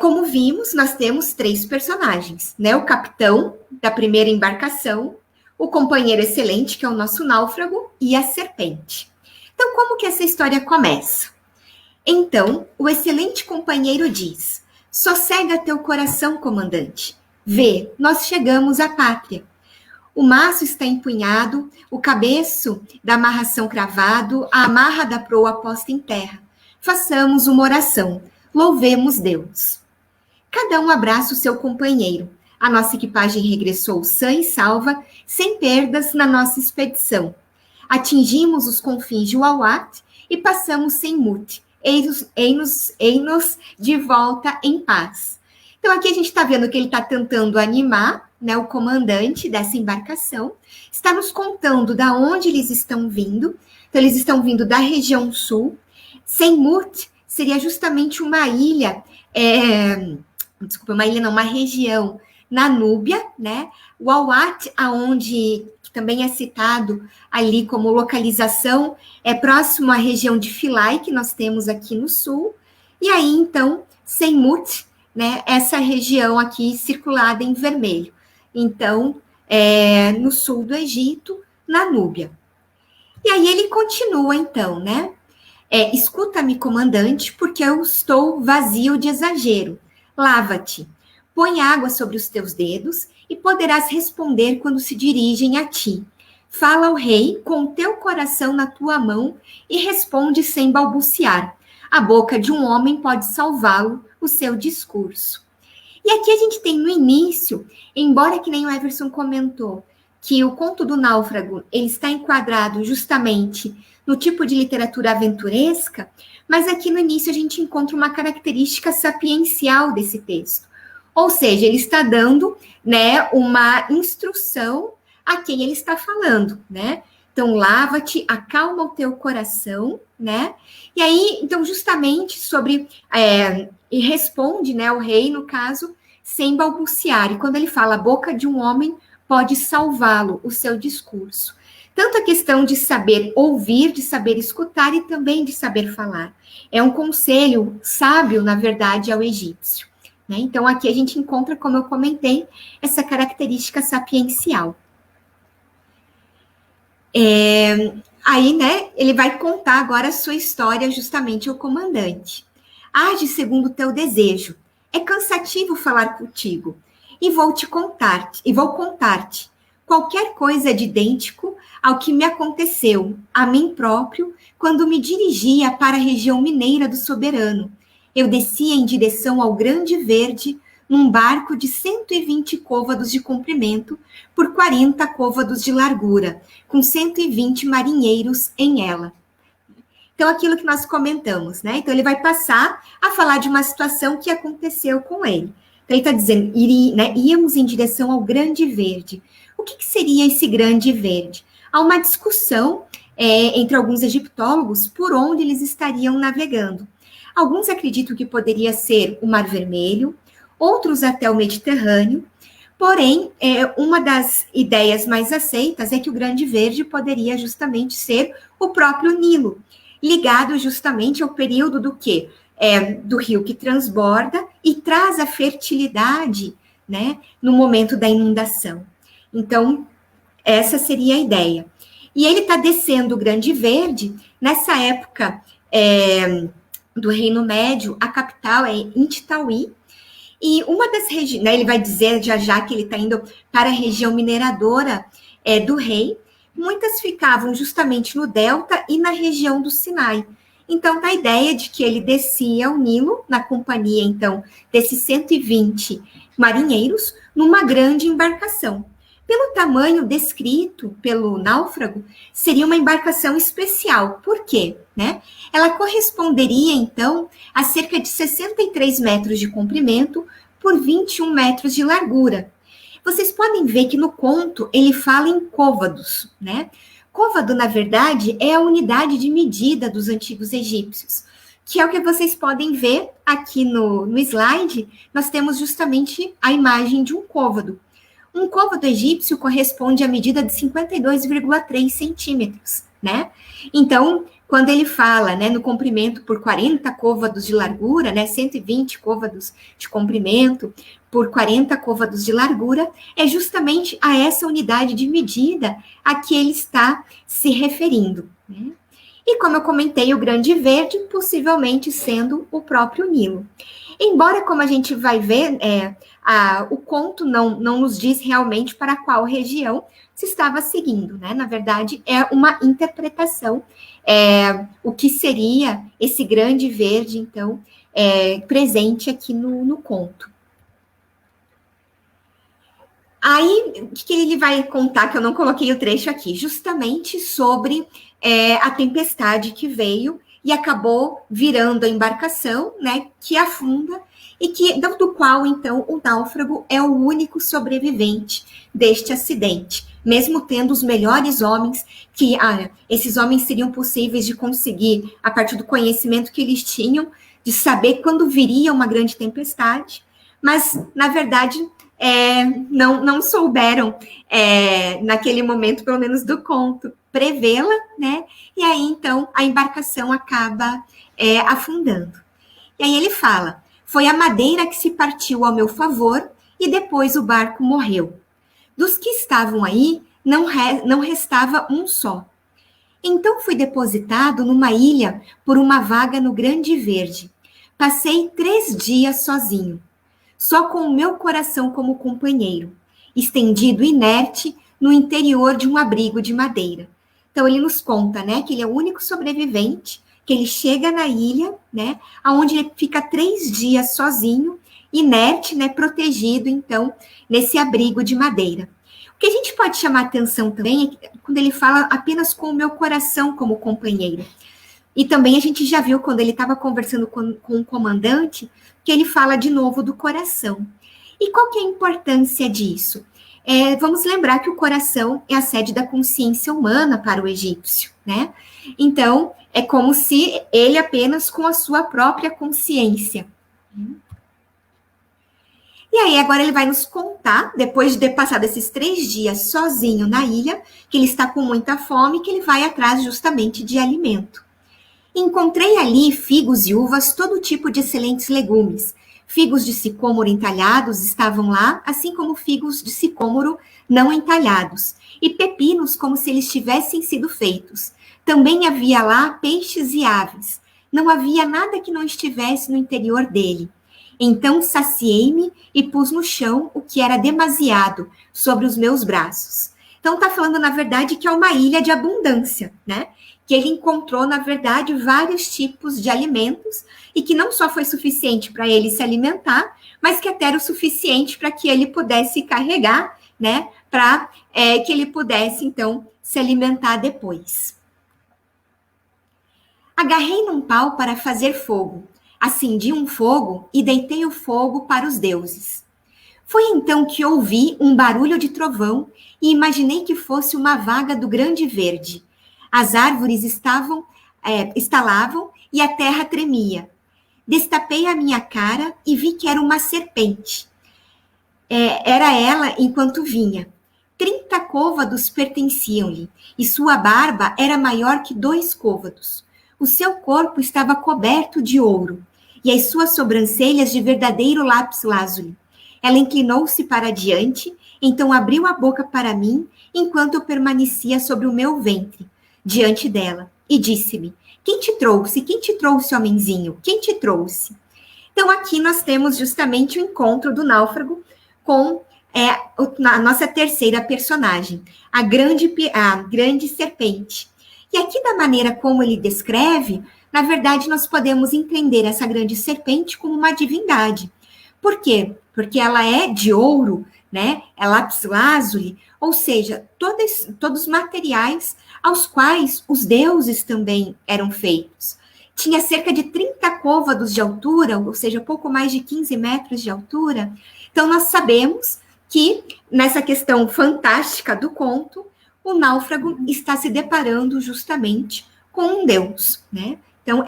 Como vimos, nós temos 3 personagens, né? O capitão da primeira embarcação, o companheiro excelente, que é o nosso náufrago, e a serpente. Então, como que essa história começa? Então, o excelente companheiro diz: sossega teu coração, comandante. Vê, nós chegamos à pátria. O maço está empunhado, o cabeço da amarração cravado, a amarra da proa posta em terra. Façamos uma oração, louvemos Deus. Cada um abraça o seu companheiro. A nossa equipagem regressou sã e salva, sem perdas na nossa expedição. Atingimos os confins de Uauat e passamos sem mute. Eis-nos de volta em paz. Então, aqui a gente está vendo que ele está tentando animar, né, o comandante dessa embarcação, está nos contando da onde eles estão vindo. Então, eles estão vindo da região sul. Senmut seria justamente uma ilha, uma região na Núbia, né? Uauat, aonde também é citado ali como localização, é próximo à região de Philae, que nós temos aqui no sul, e aí, então, Senmut, né, essa região aqui circulada em vermelho. Então, no sul do Egito, na Núbia. E aí ele continua, então, né? Escuta-me, comandante, porque eu estou vazio de exagero. Lava-te, põe água sobre os teus dedos e poderás responder quando se dirigem a ti. Fala ao rei com o teu coração na tua mão e responde sem balbuciar. A boca de um homem pode salvá-lo, o seu discurso. E aqui a gente tem no início, embora que nem o Everson comentou, que o conto do náufrago ele está enquadrado justamente no tipo de literatura aventuresca, mas aqui no início a gente encontra uma característica sapiencial desse texto. Ou seja, ele está dando, né, uma instrução a quem ele está falando, né? Então, lava-te, acalma o teu coração, né? E aí, então, justamente sobre... e responde, né, o rei, no caso, sem balbuciar. E quando ele fala a boca de um homem pode salvá-lo, o seu discurso. Tanto a questão de saber ouvir, de saber escutar e também de saber falar. É um conselho sábio, na verdade, ao egípcio. Né? Então, aqui a gente encontra, como eu comentei, essa característica sapiencial. Aí, né, ele vai contar agora a sua história justamente ao comandante. Age segundo o teu desejo. É cansativo falar contigo. E vou contar-te qualquer coisa de idêntico ao que me aconteceu, a mim próprio, quando me dirigia para a região mineira do Soberano. Eu descia em direção ao Grande Verde, num barco de 120 côvados de comprimento por 40 côvados de largura, com 120 marinheiros em ela. Então, aquilo que nós comentamos, né? Então, ele vai passar a falar de uma situação que aconteceu com ele. Então, ele está dizendo, íamos em direção ao Grande Verde. O que seria esse Grande Verde? Há uma discussão entre alguns egiptólogos por onde eles estariam navegando. Alguns acreditam que poderia ser o Mar Vermelho, outros até o Mediterrâneo, porém, uma das ideias mais aceitas é que o Grande Verde poderia justamente ser o próprio Nilo, ligado justamente ao período do quê? Do rio que transborda e traz a fertilidade, né, no momento da inundação. Então, essa seria a ideia. E ele está descendo o Grande Verde, nessa época do Reino Médio, a capital é Intitauí, e uma das regiões, né, ele vai dizer já que ele está indo para a região mineradora do rei, muitas ficavam justamente no delta e na região do Sinai. Então, tá a ideia de que ele descia o Nilo, na companhia, então, desses 120 marinheiros, numa grande embarcação. Pelo tamanho descrito pelo náufrago, seria uma embarcação especial. Por quê? Né? Ela corresponderia, então, a cerca de 63 metros de comprimento por 21 metros de largura. Vocês podem ver que no conto ele fala em côvados, né? Côvado, na verdade, é a unidade de medida dos antigos egípcios, que é o que vocês podem ver aqui no slide. Nós temos justamente a imagem de um côvado. Um côvado egípcio corresponde à medida de 52,3 centímetros, né? Então, quando ele fala, né, no comprimento por 40 côvados de largura, né, 120 côvados de comprimento por 40 côvados de largura, é justamente a essa unidade de medida a que ele está se referindo, né? E como eu comentei, o Grande Verde possivelmente sendo o próprio Nilo. Embora, como a gente vai ver, o conto não nos diz realmente para qual região se estava seguindo, né? Na verdade, é uma interpretação, o que seria esse Grande Verde, então, presente aqui no conto. Aí, o que ele vai contar, que eu não coloquei o trecho aqui, justamente sobre a tempestade que veio e acabou virando a embarcação, né, que afunda, e do qual, então, o náufrago é o único sobrevivente deste acidente, mesmo tendo os melhores homens, que esses homens seriam possíveis de conseguir, a partir do conhecimento que eles tinham, de saber quando viria uma grande tempestade, mas, na verdade, não souberam, naquele momento, pelo menos do conto, prevê-la, né? E aí, então, a embarcação acaba afundando. E aí ele fala, foi a madeira que se partiu ao meu favor e depois o barco morreu. Dos que estavam aí, não restava um só. Então fui depositado numa ilha por uma vaga no Grande Verde. Passei 3 dias sozinho, só com o meu coração como companheiro, estendido inerte no interior de um abrigo de madeira. Então, ele nos conta, né, que ele é o único sobrevivente, que ele chega na ilha, né, onde ele fica 3 dias sozinho, inerte, né, protegido, então, nesse abrigo de madeira. O que a gente pode chamar atenção também é quando ele fala apenas com o meu coração como companheiro. E também a gente já viu, quando ele estava conversando com o comandante, que ele fala de novo do coração. E qual que é a importância disso? Vamos lembrar que o coração é a sede da consciência humana para o egípcio, né? Então, é como se ele apenas com a sua própria consciência. E aí, agora ele vai nos contar, depois de ter passado esses 3 dias sozinho na ilha, que ele está com muita fome, que ele vai atrás justamente de alimento. Encontrei ali figos e uvas, todo tipo de excelentes legumes. Figos de sicômoro entalhados estavam lá, assim como figos de sicômoro não entalhados, e pepinos como se eles tivessem sido feitos. Também havia lá peixes e aves. Não havia nada que não estivesse no interior dele. Então saciei-me e pus no chão o que era demasiado sobre os meus braços. Então está falando, na verdade, que é uma ilha de abundância, né? Que ele encontrou, na verdade, vários tipos de alimentos e que não só foi suficiente para ele se alimentar, mas que até era o suficiente para que ele pudesse carregar, né? Para que ele pudesse, então, se alimentar depois. Agarrei num pau para fazer fogo. Acendi um fogo e deitei o fogo para os deuses. Foi então que ouvi um barulho de trovão e imaginei que fosse uma vaga do grande verde. As árvores estalavam e a terra tremia. Destapei a minha cara e vi que era uma serpente. Era ela enquanto vinha. 30 côvados pertenciam-lhe, e sua barba era maior que 2 côvados. O seu corpo estava coberto de ouro, e as suas sobrancelhas de verdadeiro lápis-lazuli. Ela inclinou-se para diante, então abriu a boca para mim, enquanto eu permanecia sobre o meu ventre, diante dela, e disse-me: quem te trouxe? Quem te trouxe, homenzinho? Quem te trouxe? Então, aqui nós temos justamente o encontro do náufrago com a nossa terceira personagem, a grande serpente. E aqui, da maneira como ele descreve, na verdade, nós podemos entender essa grande serpente como uma divindade. Por quê? Porque ela é de ouro, né? É lápis-lazuli, ou seja, todos os materiais aos quais os deuses também eram feitos. Tinha cerca de 30 côvados de altura, ou seja, pouco mais de 15 metros de altura. Então, nós sabemos que, nessa questão fantástica do conto, o náufrago está se deparando justamente com um deus, né? Então,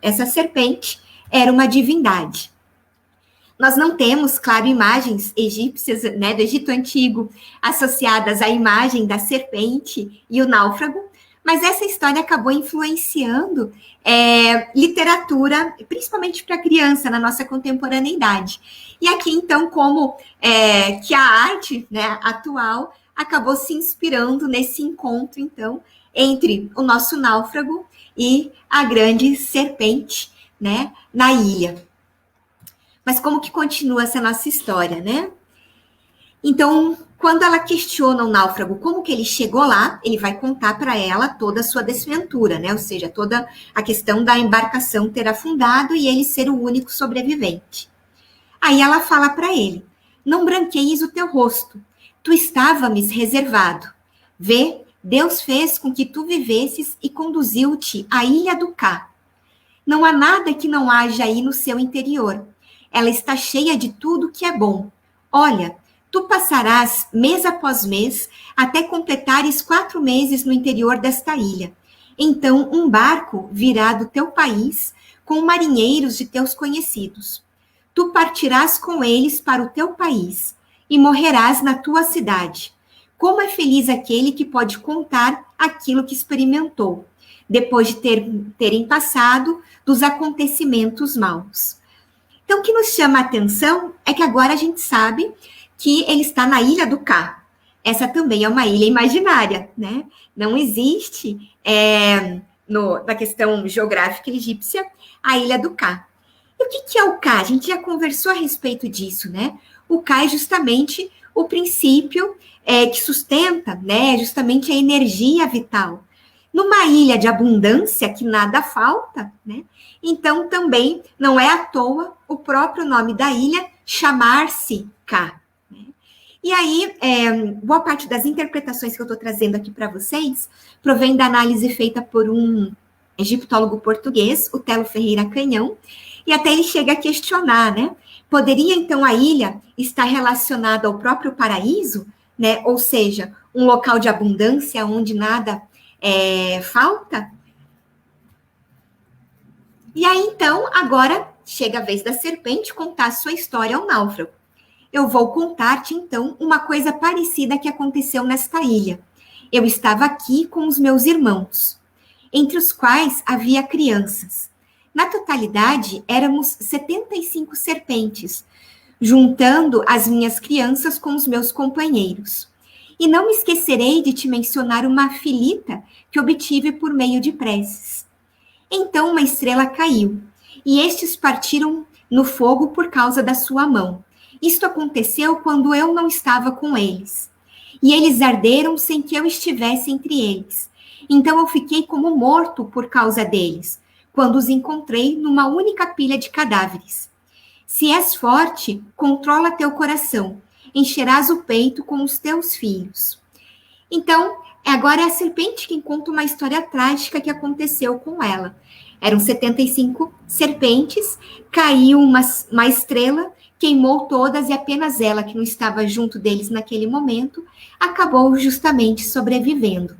essa serpente era uma divindade. Nós não temos, claro, imagens egípcias, né, do Egito Antigo associadas à imagem da serpente e o náufrago, mas essa história acabou influenciando literatura, principalmente para criança, na nossa contemporaneidade. E aqui, então, como que a arte, né, atual acabou se inspirando nesse encontro, então, entre o nosso náufrago e a grande serpente, né, na ilha. Mas como que continua essa nossa história, né? Então, quando ela questiona o náufrago como que ele chegou lá, ele vai contar para ela toda a sua desventura, né? Ou seja, toda a questão da embarcação ter afundado e ele ser o único sobrevivente. Aí ela fala para ele: não branqueis o teu rosto, tu estava-me reservado. Vê, Deus fez com que tu vivesses e conduziu-te à ilha do Cá. Não há nada que não haja aí no seu interior. Ela está cheia de tudo que é bom. Olha, tu passarás mês após mês até completares 4 meses no interior desta ilha. Então um barco virá do teu país com marinheiros de teus conhecidos. Tu partirás com eles para o teu país e morrerás na tua cidade. Como é feliz aquele que pode contar aquilo que experimentou, depois de terem passado dos acontecimentos maus. Então, o que nos chama a atenção é que agora a gente sabe que ele está na Ilha do Cá. Essa também é uma ilha imaginária, né? Não existe, na questão geográfica egípcia, a Ilha do Cá. E o que é o Cá? A gente já conversou a respeito disso, né? O Cá é justamente o princípio que sustenta, né, justamente a energia vital. Numa ilha de abundância, que nada falta, né? Então, também não é à toa o próprio nome da ilha chamar-se Cá. Né? E aí, boa parte das interpretações que eu estou trazendo aqui para vocês provém da análise feita por um egiptólogo português, o Telo Ferreira Canhão, e até ele chega a questionar, né? Poderia, então, a ilha estar relacionada ao próprio paraíso, né? Ou seja, um local de abundância onde nada falta? E aí, então, agora chega a vez da serpente contar a sua história ao náufrago. eu vou contar-te, então, uma coisa parecida que aconteceu nesta ilha. Eu estava aqui com os meus irmãos, entre os quais havia crianças. Na totalidade, éramos 75 serpentes, juntando as minhas crianças com os meus companheiros. E não me esquecerei de te mencionar uma filita que obtive por meio de preces. Então uma estrela caiu, e estes partiram no fogo por causa da sua mão. Isto aconteceu quando eu não estava com eles. E eles arderam sem que eu estivesse entre eles. Então eu fiquei como morto por causa deles, quando os encontrei numa única pilha de cadáveres. Se és forte, controla teu coração, encherás o peito com os teus filhos. Então, agora é a serpente que conta uma história trágica que aconteceu com ela. Eram 75 serpentes, caiu uma estrela, queimou todas e apenas ela, que não estava junto deles naquele momento, acabou justamente sobrevivendo.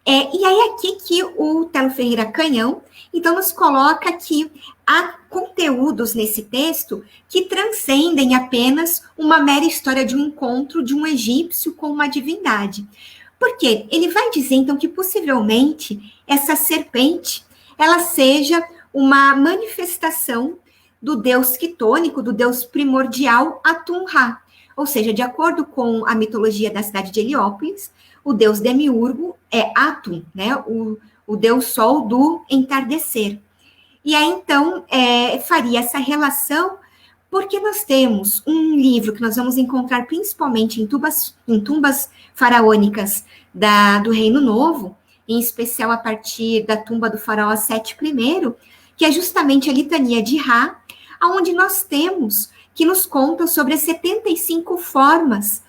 E aí aqui que o Telo Ferreira Canhão, então, nos coloca que há conteúdos nesse texto que transcendem apenas uma mera história de um encontro de um egípcio com uma divindade. Por quê? Ele vai dizer, então, que possivelmente essa serpente, ela seja uma manifestação do deus quitônico, do deus primordial Atum-Ra. Ou seja, de acordo com a mitologia da cidade de Heliópolis, o deus demiurgo é Atum, né? O deus sol do entardecer. E aí, então, faria essa relação, porque nós temos um livro que nós vamos encontrar principalmente em tumbas faraônicas do Reino Novo, em especial a partir da tumba do faraó Sete I, que é justamente a litania de Ra, onde nós temos que nos conta sobre as 75 formas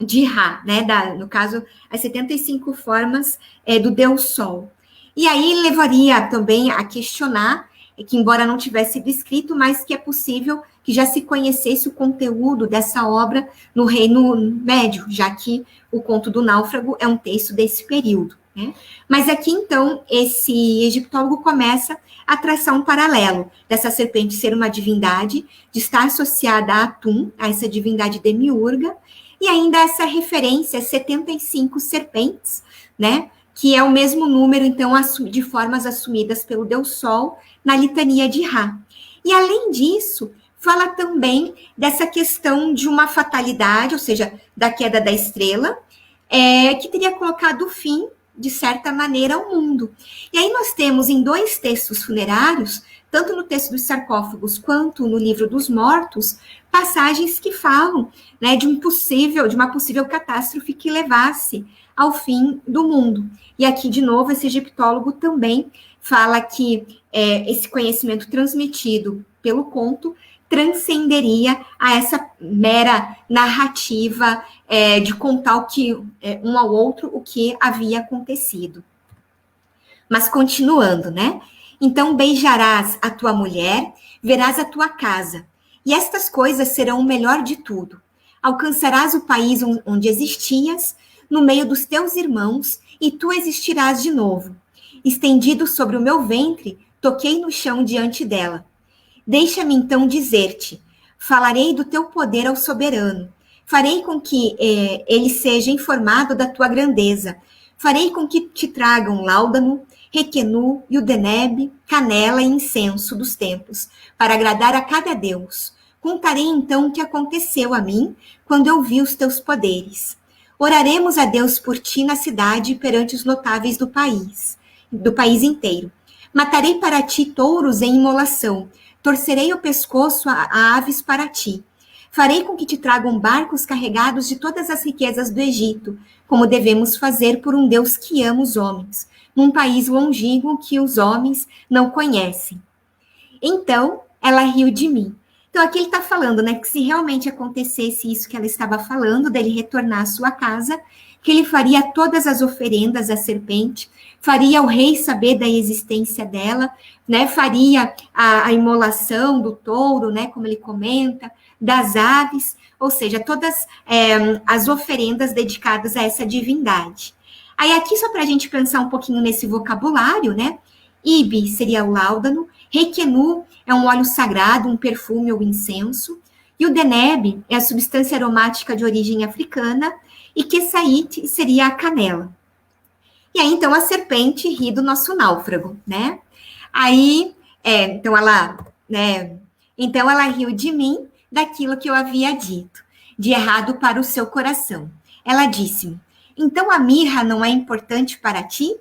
de Ra, né? No caso, as 75 formas do Deus Sol. E aí levaria também a questionar, que embora não tivesse sido escrito, mas que é possível que já se conhecesse o conteúdo dessa obra no Reino Médio, já que o Conto do Náufrago é um texto desse período, né? Mas aqui, então, esse egiptólogo começa a traçar um paralelo dessa serpente ser uma divindade, de estar associada a Atum, a essa divindade demiurga, e ainda essa referência, 75 serpentes, né? Que é o mesmo número, então, de formas assumidas pelo Deus Sol na litania de Ra. E, além disso, fala também dessa questão de uma fatalidade, ou seja, da queda da estrela, que teria colocado fim, de certa maneira, ao mundo. E aí nós temos em 2 textos funerários, tanto no texto dos sarcófagos quanto no livro dos mortos, passagens que falam, né, de uma possível catástrofe que levasse ao fim do mundo. E aqui, de novo, esse egiptólogo também fala que esse conhecimento transmitido pelo conto transcenderia a essa mera narrativa de contar um ao outro o que havia acontecido. Mas continuando, né? Então beijarás a tua mulher, verás a tua casa, e estas coisas serão o melhor de tudo. Alcançarás o país onde existias, no meio dos teus irmãos, e tu existirás de novo. Estendido sobre o meu ventre, toquei no chão diante dela. Deixa-me então dizer-te, falarei do teu poder ao soberano, farei com que ele seja informado da tua grandeza, farei com que te tragam láudano, requenu, iudenebe, canela e incenso dos templos, para agradar a cada deus. Contarei então o que aconteceu a mim, quando eu vi os teus poderes. Oraremos a Deus por ti na cidade perante os notáveis do país inteiro. Matarei para ti touros em imolação, torcerei o pescoço a aves para ti. Farei com que te tragam barcos carregados de todas as riquezas do Egito, como devemos fazer por um Deus que ama os homens, num país longínquo que os homens não conhecem. Então, ela riu de mim. Então, aqui ele está falando, né, que se realmente acontecesse isso que ela estava falando, dele retornar à sua casa, que ele faria todas as oferendas à serpente, faria o rei saber da existência dela, né, faria a imolação do touro, né, como ele comenta, das aves, ou seja, todas as oferendas dedicadas a essa divindade. Aí aqui, só para a gente pensar um pouquinho nesse vocabulário, né, Ibe seria o láudano, Requenu é um óleo sagrado, um perfume ou incenso, e o Deneb é a substância aromática de origem africana, e Kessaite seria a canela. E aí, então, a serpente ri do nosso náufrago, né? Aí, então ela riu de mim, daquilo que eu havia dito, de errado para o seu coração. Ela disse-me, então a mirra não é importante para ti?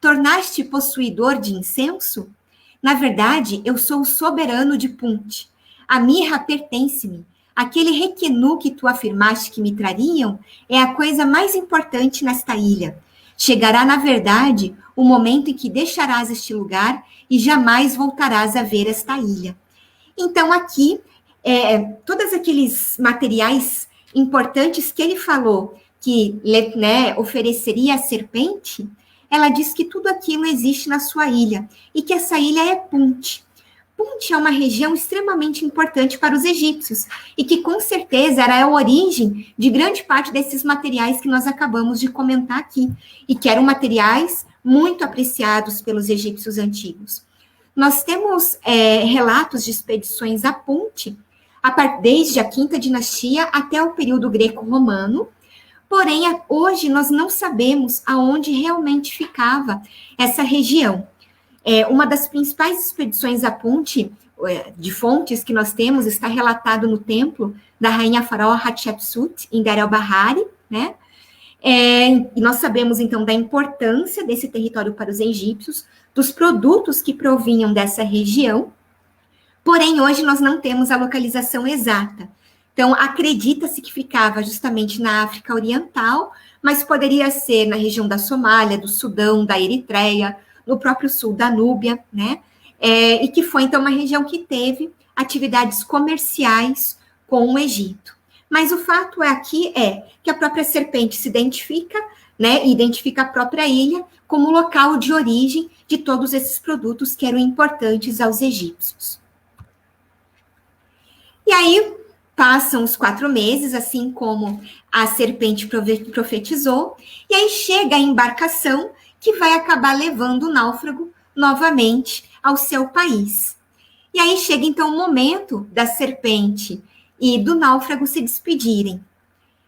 Tornaste possuidor de incenso? Na verdade, eu sou o soberano de Punt. A mirra pertence-me. Aquele requenu que tu afirmaste que me trariam é a coisa mais importante nesta ilha. Chegará, na verdade, o momento em que deixarás este lugar e jamais voltarás a ver esta ilha. Então, aqui, todos aqueles materiais importantes que ele falou que ofereceria à serpente, ela diz que tudo aquilo existe na sua ilha e que essa ilha é Punt. Punt é uma região extremamente importante para os egípcios e que, com certeza, era a origem de grande parte desses materiais que nós acabamos de comentar aqui e que eram materiais muito apreciados pelos egípcios antigos. Nós temos relatos de expedições a Punt, desde a Quinta Dinastia até o período greco-romano, porém, hoje nós não sabemos aonde realmente ficava essa região. Uma das principais expedições a Punt, de fontes que nós temos, está relatado no templo da rainha faraó Hatshepsut, em Deir el-Bahari, né? E nós sabemos, então, da importância desse território para os egípcios, dos produtos que provinham dessa região, porém, hoje nós não temos a localização exata. Então, acredita-se que ficava justamente na África Oriental, mas poderia ser na região da Somália, do Sudão, da Eritreia, no próprio sul da Núbia, né? E que foi, então, uma região que teve atividades comerciais com o Egito. Mas o fato aqui é que a própria serpente se identifica, né? Identifica a própria ilha como local de origem de todos esses produtos que eram importantes aos egípcios. E aí, passam os 4 meses, assim como a serpente profetizou, e aí chega a embarcação que vai acabar levando o náufrago novamente ao seu país. E aí chega, então, o momento da serpente e do náufrago se despedirem.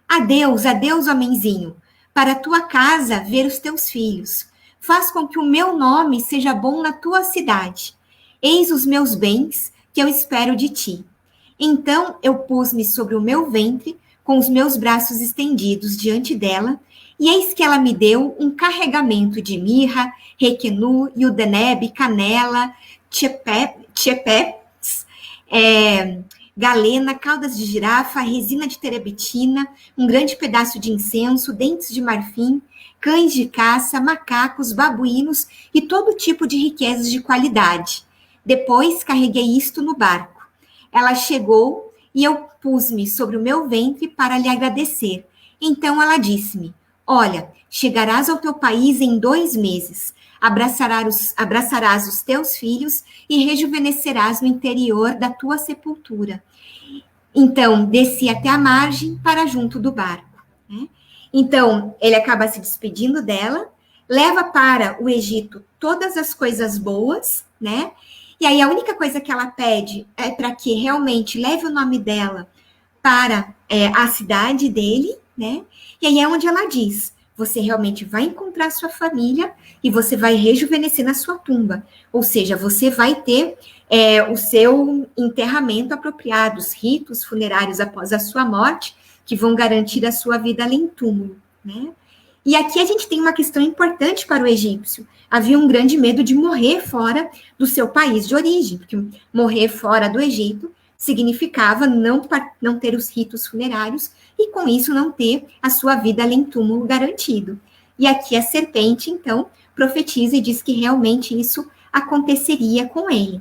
Adeus, adeus, homenzinho, para a tua casa ver os teus filhos. Faz com que o meu nome seja bom na tua cidade. Eis os meus bens que eu espero de ti. Então eu pus-me sobre o meu ventre, com os meus braços estendidos diante dela, e eis que ela me deu um carregamento de mirra, requenu, yudeneb, canela, tchepes, galena, caudas de girafa, resina de terebentina, um grande pedaço de incenso, dentes de marfim, cães de caça, macacos, babuínos e todo tipo de riquezas de qualidade. Depois carreguei isto no barco. Ela chegou e eu pus-me sobre o meu ventre para lhe agradecer. Então ela disse-me, olha, chegarás ao teu país em 2 meses, abraçarás os teus filhos e rejuvenescerás no interior da tua sepultura. Então, desci até a margem para junto do barco. Né? Então, ele acaba se despedindo dela, leva para o Egito todas as coisas boas, né? E aí a única coisa que ela pede é para que realmente leve o nome dela para a cidade dele, né? E aí é onde ela diz, você realmente vai encontrar sua família e você vai rejuvenescer na sua tumba. Ou seja, você vai ter o seu enterramento apropriado, os ritos funerários após a sua morte, que vão garantir a sua vida além túmulo, né? E aqui a gente tem uma questão importante para o egípcio. Havia um grande medo de morrer fora do seu país de origem, porque morrer fora do Egito significava não ter os ritos funerários e, com isso, não ter a sua vida além túmulo garantido. E aqui a serpente, então, profetiza e diz que realmente isso aconteceria com ele.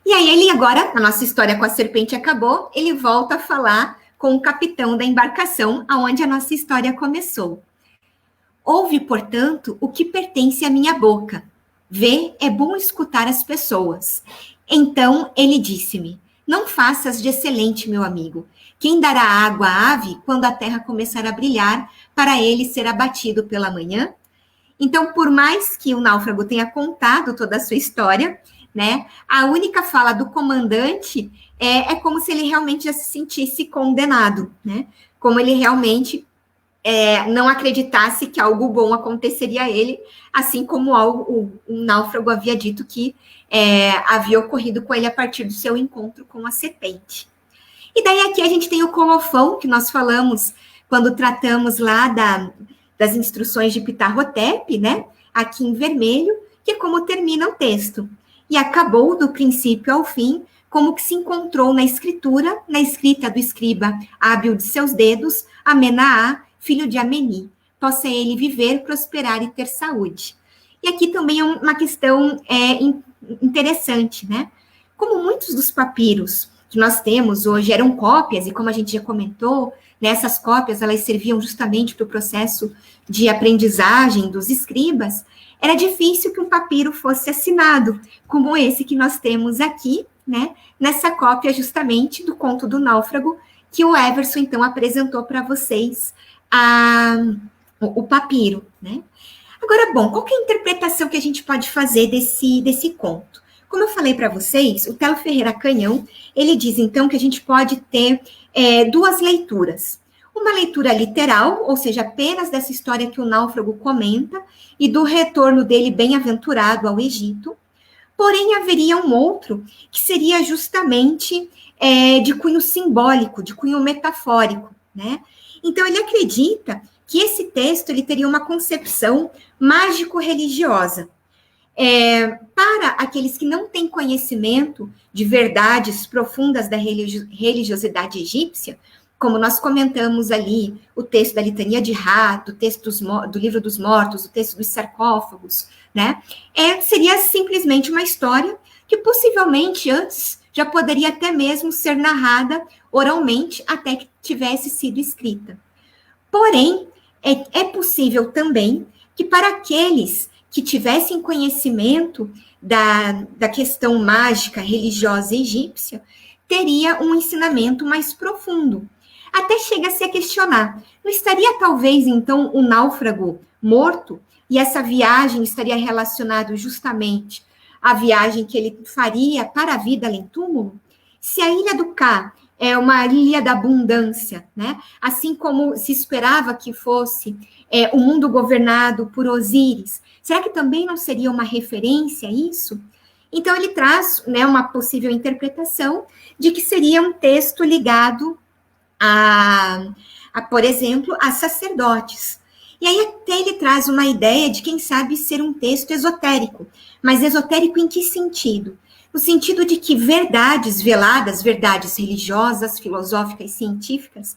E aí ele agora, a nossa história com a serpente acabou, ele volta a falar com o capitão da embarcação, aonde a nossa história começou. Ouve, portanto, o que pertence à minha boca. Vê, é bom escutar as pessoas. Então ele disse-me, não faças de excelente, meu amigo. Quem dará água à ave quando a terra começar a brilhar, para ele ser abatido pela manhã? Então, por mais que o náufrago tenha contado toda a sua história, né, a única fala do comandante é como se ele realmente já se sentisse condenado, né, como ele realmente não acreditasse que algo bom aconteceria a ele, assim como um náufrago havia dito que havia ocorrido com ele a partir do seu encontro com a serpente. E daí aqui a gente tem o colofão, que nós falamos quando tratamos lá das instruções de Ptah-hotep, né? Aqui em vermelho, que é como termina o texto. E acabou do princípio ao fim, como que se encontrou na escrita do escriba hábil de seus dedos, Amenaá, filho de Ameni. Possa ele viver, prosperar e ter saúde. E aqui também é uma questão interessante, né? Como muitos dos papiros que nós temos hoje eram cópias, e como a gente já comentou, nessas cópias elas serviam justamente para o processo de aprendizagem dos escribas, era difícil que um papiro fosse assinado, como esse que nós temos aqui, né, nessa cópia justamente do Conto do Náufrago, que o Everson, então, apresentou para vocês o papiro, né. Agora, bom, qual que é a interpretação que a gente pode fazer desse conto? Como eu falei para vocês, o Telo Ferreira Canhão, ele diz, então, que a gente pode ter duas leituras. Uma leitura literal, ou seja, apenas dessa história que o náufrago comenta, e do retorno dele bem-aventurado ao Egito. Porém, haveria um outro, que seria justamente de cunho simbólico, de cunho metafórico, né? Então, ele acredita que esse texto ele teria uma concepção mágico-religiosa. Para aqueles que não têm conhecimento de verdades profundas da religiosidade egípcia, como nós comentamos ali, o texto da Litania de Ra, do texto do Livro dos Mortos, o texto dos sarcófagos, né? Seria simplesmente uma história que possivelmente antes já poderia até mesmo ser narrada oralmente até que tivesse sido escrita. Porém, é possível também que para aqueles que tivessem conhecimento da questão mágica religiosa egípcia, teria um ensinamento mais profundo. Até chega-se a questionar, não estaria talvez, então, o náufrago morto, e essa viagem estaria relacionada justamente à viagem que ele faria para a vida além túmulo? Se a Ilha do Ka é uma ilha da abundância, né? Assim como se esperava que fosse o mundo governado por Osíris, será que também não seria uma referência a isso? Então, ele traz, né, uma possível interpretação de que seria um texto ligado por exemplo, a sacerdotes. E aí até ele traz uma ideia de, quem sabe, ser um texto esotérico. Mas esotérico em que sentido? No sentido de que verdades veladas, verdades religiosas, filosóficas, científicas,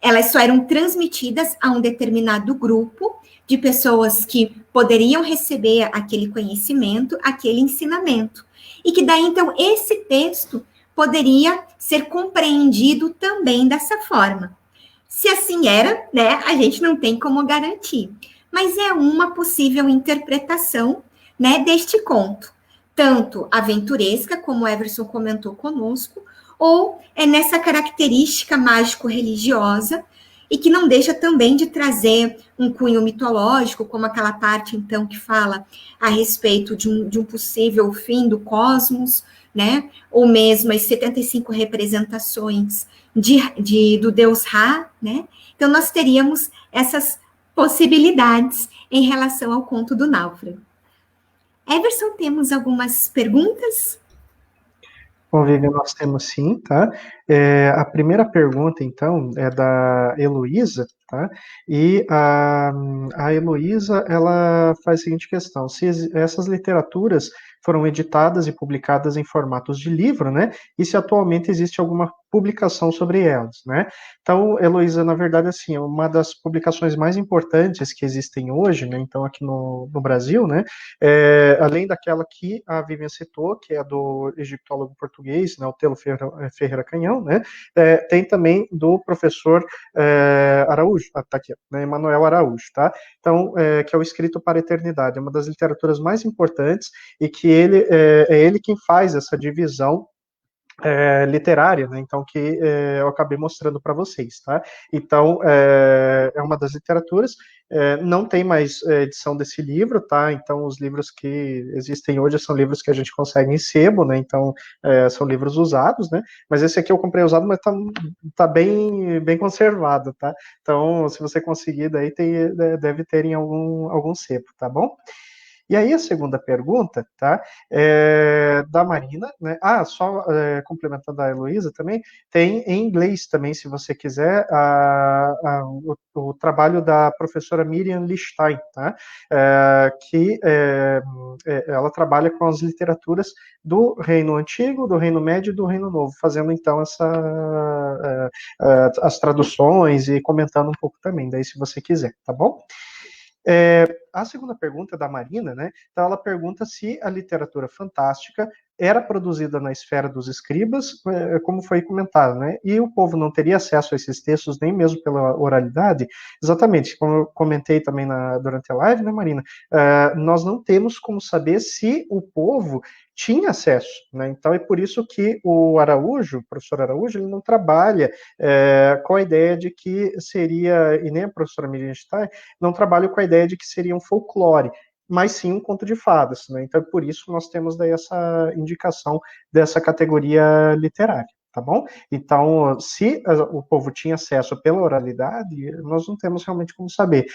elas só eram transmitidas a um determinado grupo de pessoas que poderiam receber aquele conhecimento, aquele ensinamento. E que daí, então, esse texto poderia ser compreendido também dessa forma. Se assim era, né, a gente não tem como garantir. Mas é uma possível interpretação, né, deste conto. Tanto aventuresca, como o Everson comentou conosco, ou nessa característica mágico-religiosa, e que não deixa também de trazer um cunho mitológico, como aquela parte, então, que fala a respeito de um possível fim do cosmos, né? Ou mesmo as 75 representações do deus Ra, né? Então, nós teríamos essas possibilidades em relação ao conto do náufrago. Everson, temos algumas perguntas? Bom, Vivian, nós temos sim, tá? A primeira pergunta, então, é da Heloísa, tá? E a Heloísa, ela faz a seguinte questão: se essas literaturas foram editadas e publicadas em formatos de livro, né? E se atualmente existe alguma publicação sobre elas, né? Então, Heloísa, na verdade, assim, é uma das publicações mais importantes que existem hoje, né? Então, aqui no Brasil, né? Além daquela que a Vivian citou, que é do egiptólogo português, né? O Telo Ferreira Canhão, né? Tem também do professor Araújo, tá aqui, né? Emanuel Araújo, tá? Então, que é o Escrito para a Eternidade, é uma das literaturas mais importantes e que é ele quem faz essa divisão literária, né, então que eu acabei mostrando para vocês, tá? Então, é uma das literaturas, não tem mais edição desse livro, tá? Então, os livros que existem hoje são livros que a gente consegue em sebo, né? Então, são livros usados, né? Mas esse aqui eu comprei usado, mas tá bem conservado, tá? Então, se você conseguir, daí deve ter em algum sebo, tá bom? E aí a segunda pergunta, tá, da Marina, né? Só complementando a Heloísa também, tem em inglês também, se você quiser, o trabalho da professora Miriam Lichstein, tá? Que ela trabalha com as literaturas do Reino Antigo, do Reino Médio e do Reino Novo, fazendo então as traduções e comentando um pouco também, daí se você quiser, tá bom? A segunda pergunta é da Marina, né? Então ela pergunta se a literatura fantástica era produzida na esfera dos escribas, como foi comentado, né? E o povo não teria acesso a esses textos nem mesmo pela oralidade. Exatamente, como eu comentei também durante a live, né, Marina? Nós não temos como saber se o povo tinha acesso, né? Então é por isso que o professor Araújo, ele não trabalha com a ideia de que seria, e nem a professora Miriam Stein, não trabalha com a ideia de que seria um folclore, mas sim um conto de fadas, né? Então, por isso nós temos daí essa indicação dessa categoria literária, tá bom? Então, se o povo tinha acesso pela oralidade, nós não temos realmente como saber.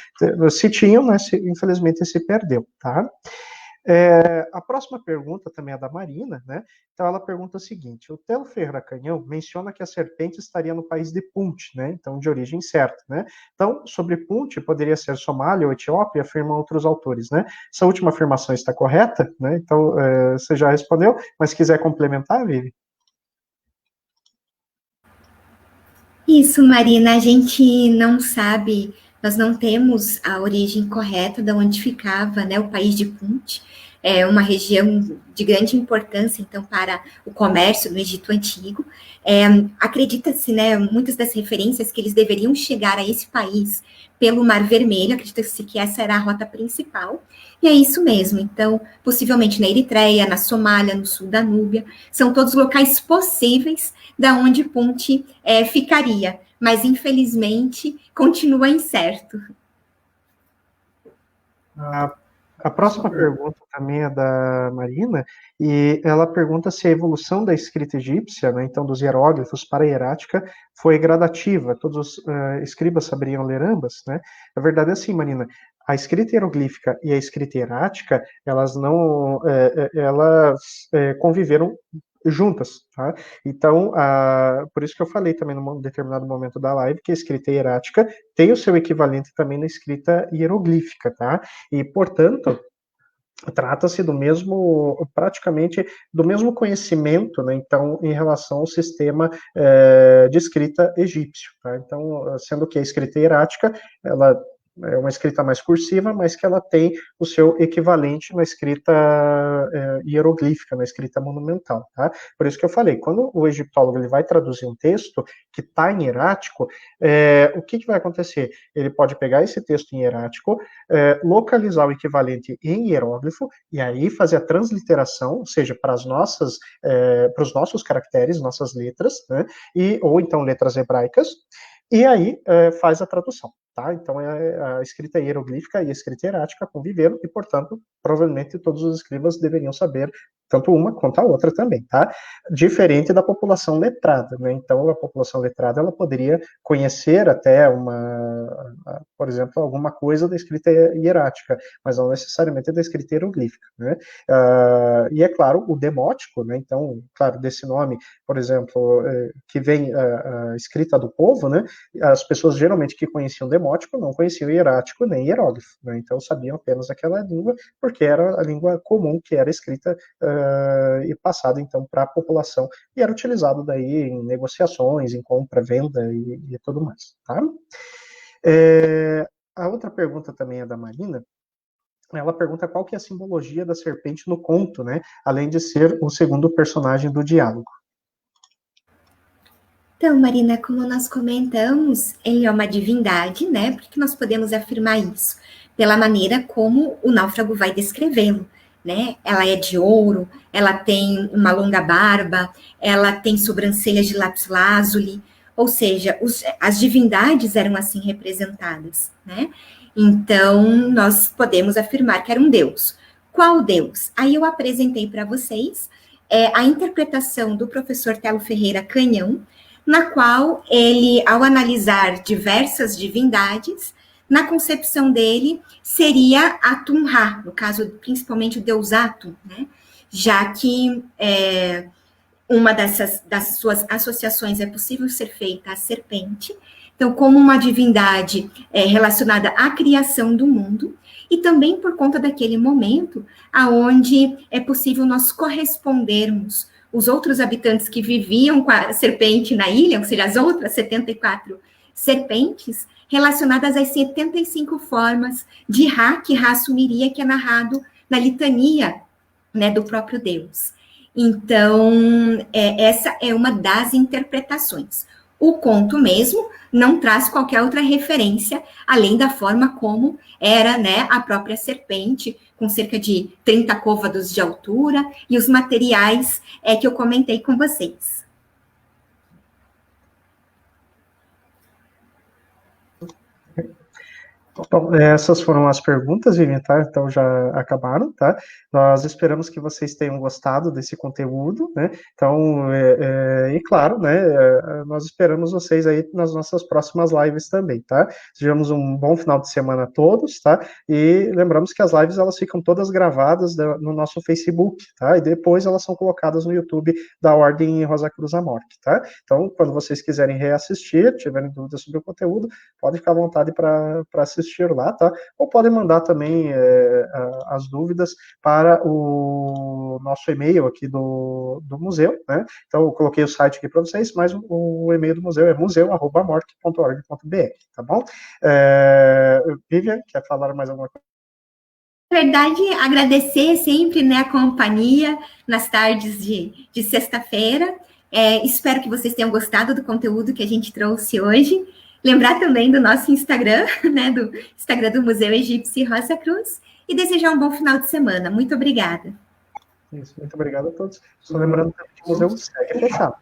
Se tinham, né, infelizmente se perdeu, tá? A próxima pergunta também é da Marina, né? Então ela pergunta o seguinte: o Telo Ferreira Canhão menciona que a serpente estaria no país de Punt, né? Então de origem certa, né? Então sobre Punt poderia ser Somália ou Etiópia, afirmam outros autores, né? Essa última afirmação está correta, né? Então você já respondeu, mas se quiser complementar, Vivi. Isso, Marina, a gente não sabe, nós não temos a origem correta de onde ficava, né, o país de Punt. É uma região de grande importância, então, para o comércio no Egito Antigo. Acredita-se, né, muitas das referências que eles deveriam chegar a esse país pelo Mar Vermelho, acredita-se que essa era a rota principal, e é isso mesmo. Então, possivelmente na Eritreia, na Somália, no sul da Núbia, são todos locais possíveis da onde Punt ficaria, mas infelizmente continua incerto. A próxima pergunta também é da Marina, e ela pergunta se a evolução da escrita egípcia, né, então dos hieróglifos para a hierática, foi gradativa. Todos os escribas saberiam ler ambas, né? A verdade é assim, Marina, a escrita hieroglífica e a escrita hierática, elas não, conviveram juntas, tá? Então, por isso que eu falei também num determinado momento da live que a escrita hierática tem o seu equivalente também na escrita hieroglífica, tá? E, portanto, trata-se praticamente do mesmo conhecimento, né, então, em relação ao sistema de escrita egípcio, tá? Então, sendo que a escrita hierática, ela é uma escrita mais cursiva, mas que ela tem o seu equivalente na escrita hieroglífica, na escrita monumental, tá? Por isso que eu falei, quando o egiptólogo ele vai traduzir um texto que está em hierático, o que vai acontecer? Ele pode pegar esse texto em hierático, localizar o equivalente em hieróglifo, e aí fazer a transliteração, ou seja, para os nossos caracteres, nossas letras, né? Ou então letras hebraicas, e aí faz a tradução, tá? Então a escrita hieroglífica e a escrita hierática conviveram e, portanto, provavelmente todos os escribas deveriam saber tanto uma quanto a outra também, tá? Diferente da população letrada, né? Então a população letrada ela poderia conhecer até por exemplo, alguma coisa da escrita hierática, mas não necessariamente da escrita hieroglífica, né? E é claro, o demótico, né? Então, claro, desse nome, por exemplo, que vem a escrita do povo, né? As pessoas geralmente que conheciam demótico não conheciam hierático nem hieróglifo, né? Então sabiam apenas aquela língua, porque era a língua comum que era escrita e passada então para a população e era utilizado daí em negociações, em compra, venda e tudo mais, tá? A outra pergunta também é da Marina. Ela pergunta qual que é a simbologia da serpente no conto, né? Além de ser o segundo personagem do diálogo. Então, Marina, como nós comentamos, ele é uma divindade, né? Por que nós podemos afirmar isso? Pela maneira como o náufrago vai descrevê-lo. né? Ela é de ouro, ela tem uma longa barba, ela tem sobrancelhas de lápis-lazuli, ou seja, as divindades eram assim representadas, né? Então, nós podemos afirmar que era um deus. Qual deus? Aí eu apresentei para vocês a interpretação do professor Telo Ferreira Canhão, na qual ele, ao analisar diversas divindades, na concepção dele, seria Atum-Ra, no caso, principalmente o deus Atum, né? Já que uma das suas associações é possível ser feita à serpente, então, como uma divindade relacionada à criação do mundo, e também por conta daquele momento aonde é possível nós correspondermos os outros habitantes que viviam com a serpente na ilha, ou seja, as outras 74 serpentes, relacionadas às 75 formas de Ra, que Ra assumiria, que é narrado na litania, né, do próprio Deus. Então, essa é uma das interpretações. O conto mesmo não traz qualquer outra referência, além da forma como era, né, a própria serpente, com cerca de 30 côvados de altura, e os materiais que eu comentei com vocês. Bom, essas foram as perguntas, Vivian, tá? Então já acabaram, tá? Nós esperamos que vocês tenham gostado desse conteúdo, né? Então, e claro, né? Nós esperamos vocês aí nas nossas próximas lives também, tá? Sejamos um bom final de semana a todos, tá? E lembramos que as lives elas ficam todas gravadas no nosso Facebook, tá? E depois elas são colocadas no YouTube da Ordem Rosa Cruz Amorque, tá? Então, quando vocês quiserem reassistir, tiverem dúvidas sobre o conteúdo, podem ficar à vontade para assistir lá, tá? Ou podem mandar também as dúvidas para o nosso e-mail aqui do museu, né? Então, eu coloquei o site aqui para vocês, mas o e-mail do museu é museu@morte.org.br, tá bom? Vivian, quer falar mais alguma coisa? Na verdade, agradecer sempre, né, a companhia nas tardes de sexta-feira. Espero que vocês tenham gostado do conteúdo que a gente trouxe hoje. Lembrar também do nosso Instagram, né, do Instagram do Museu Egípcio Rosa Cruz, e desejar um bom final de semana. Muito obrigada. Isso, muito obrigado a todos. Só lembrando que o museu segue fechado.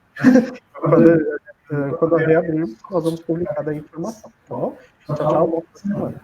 Quando reabrirmos, nós vamos publicar a informação, tá bom? Tchau, tchau, boa semana.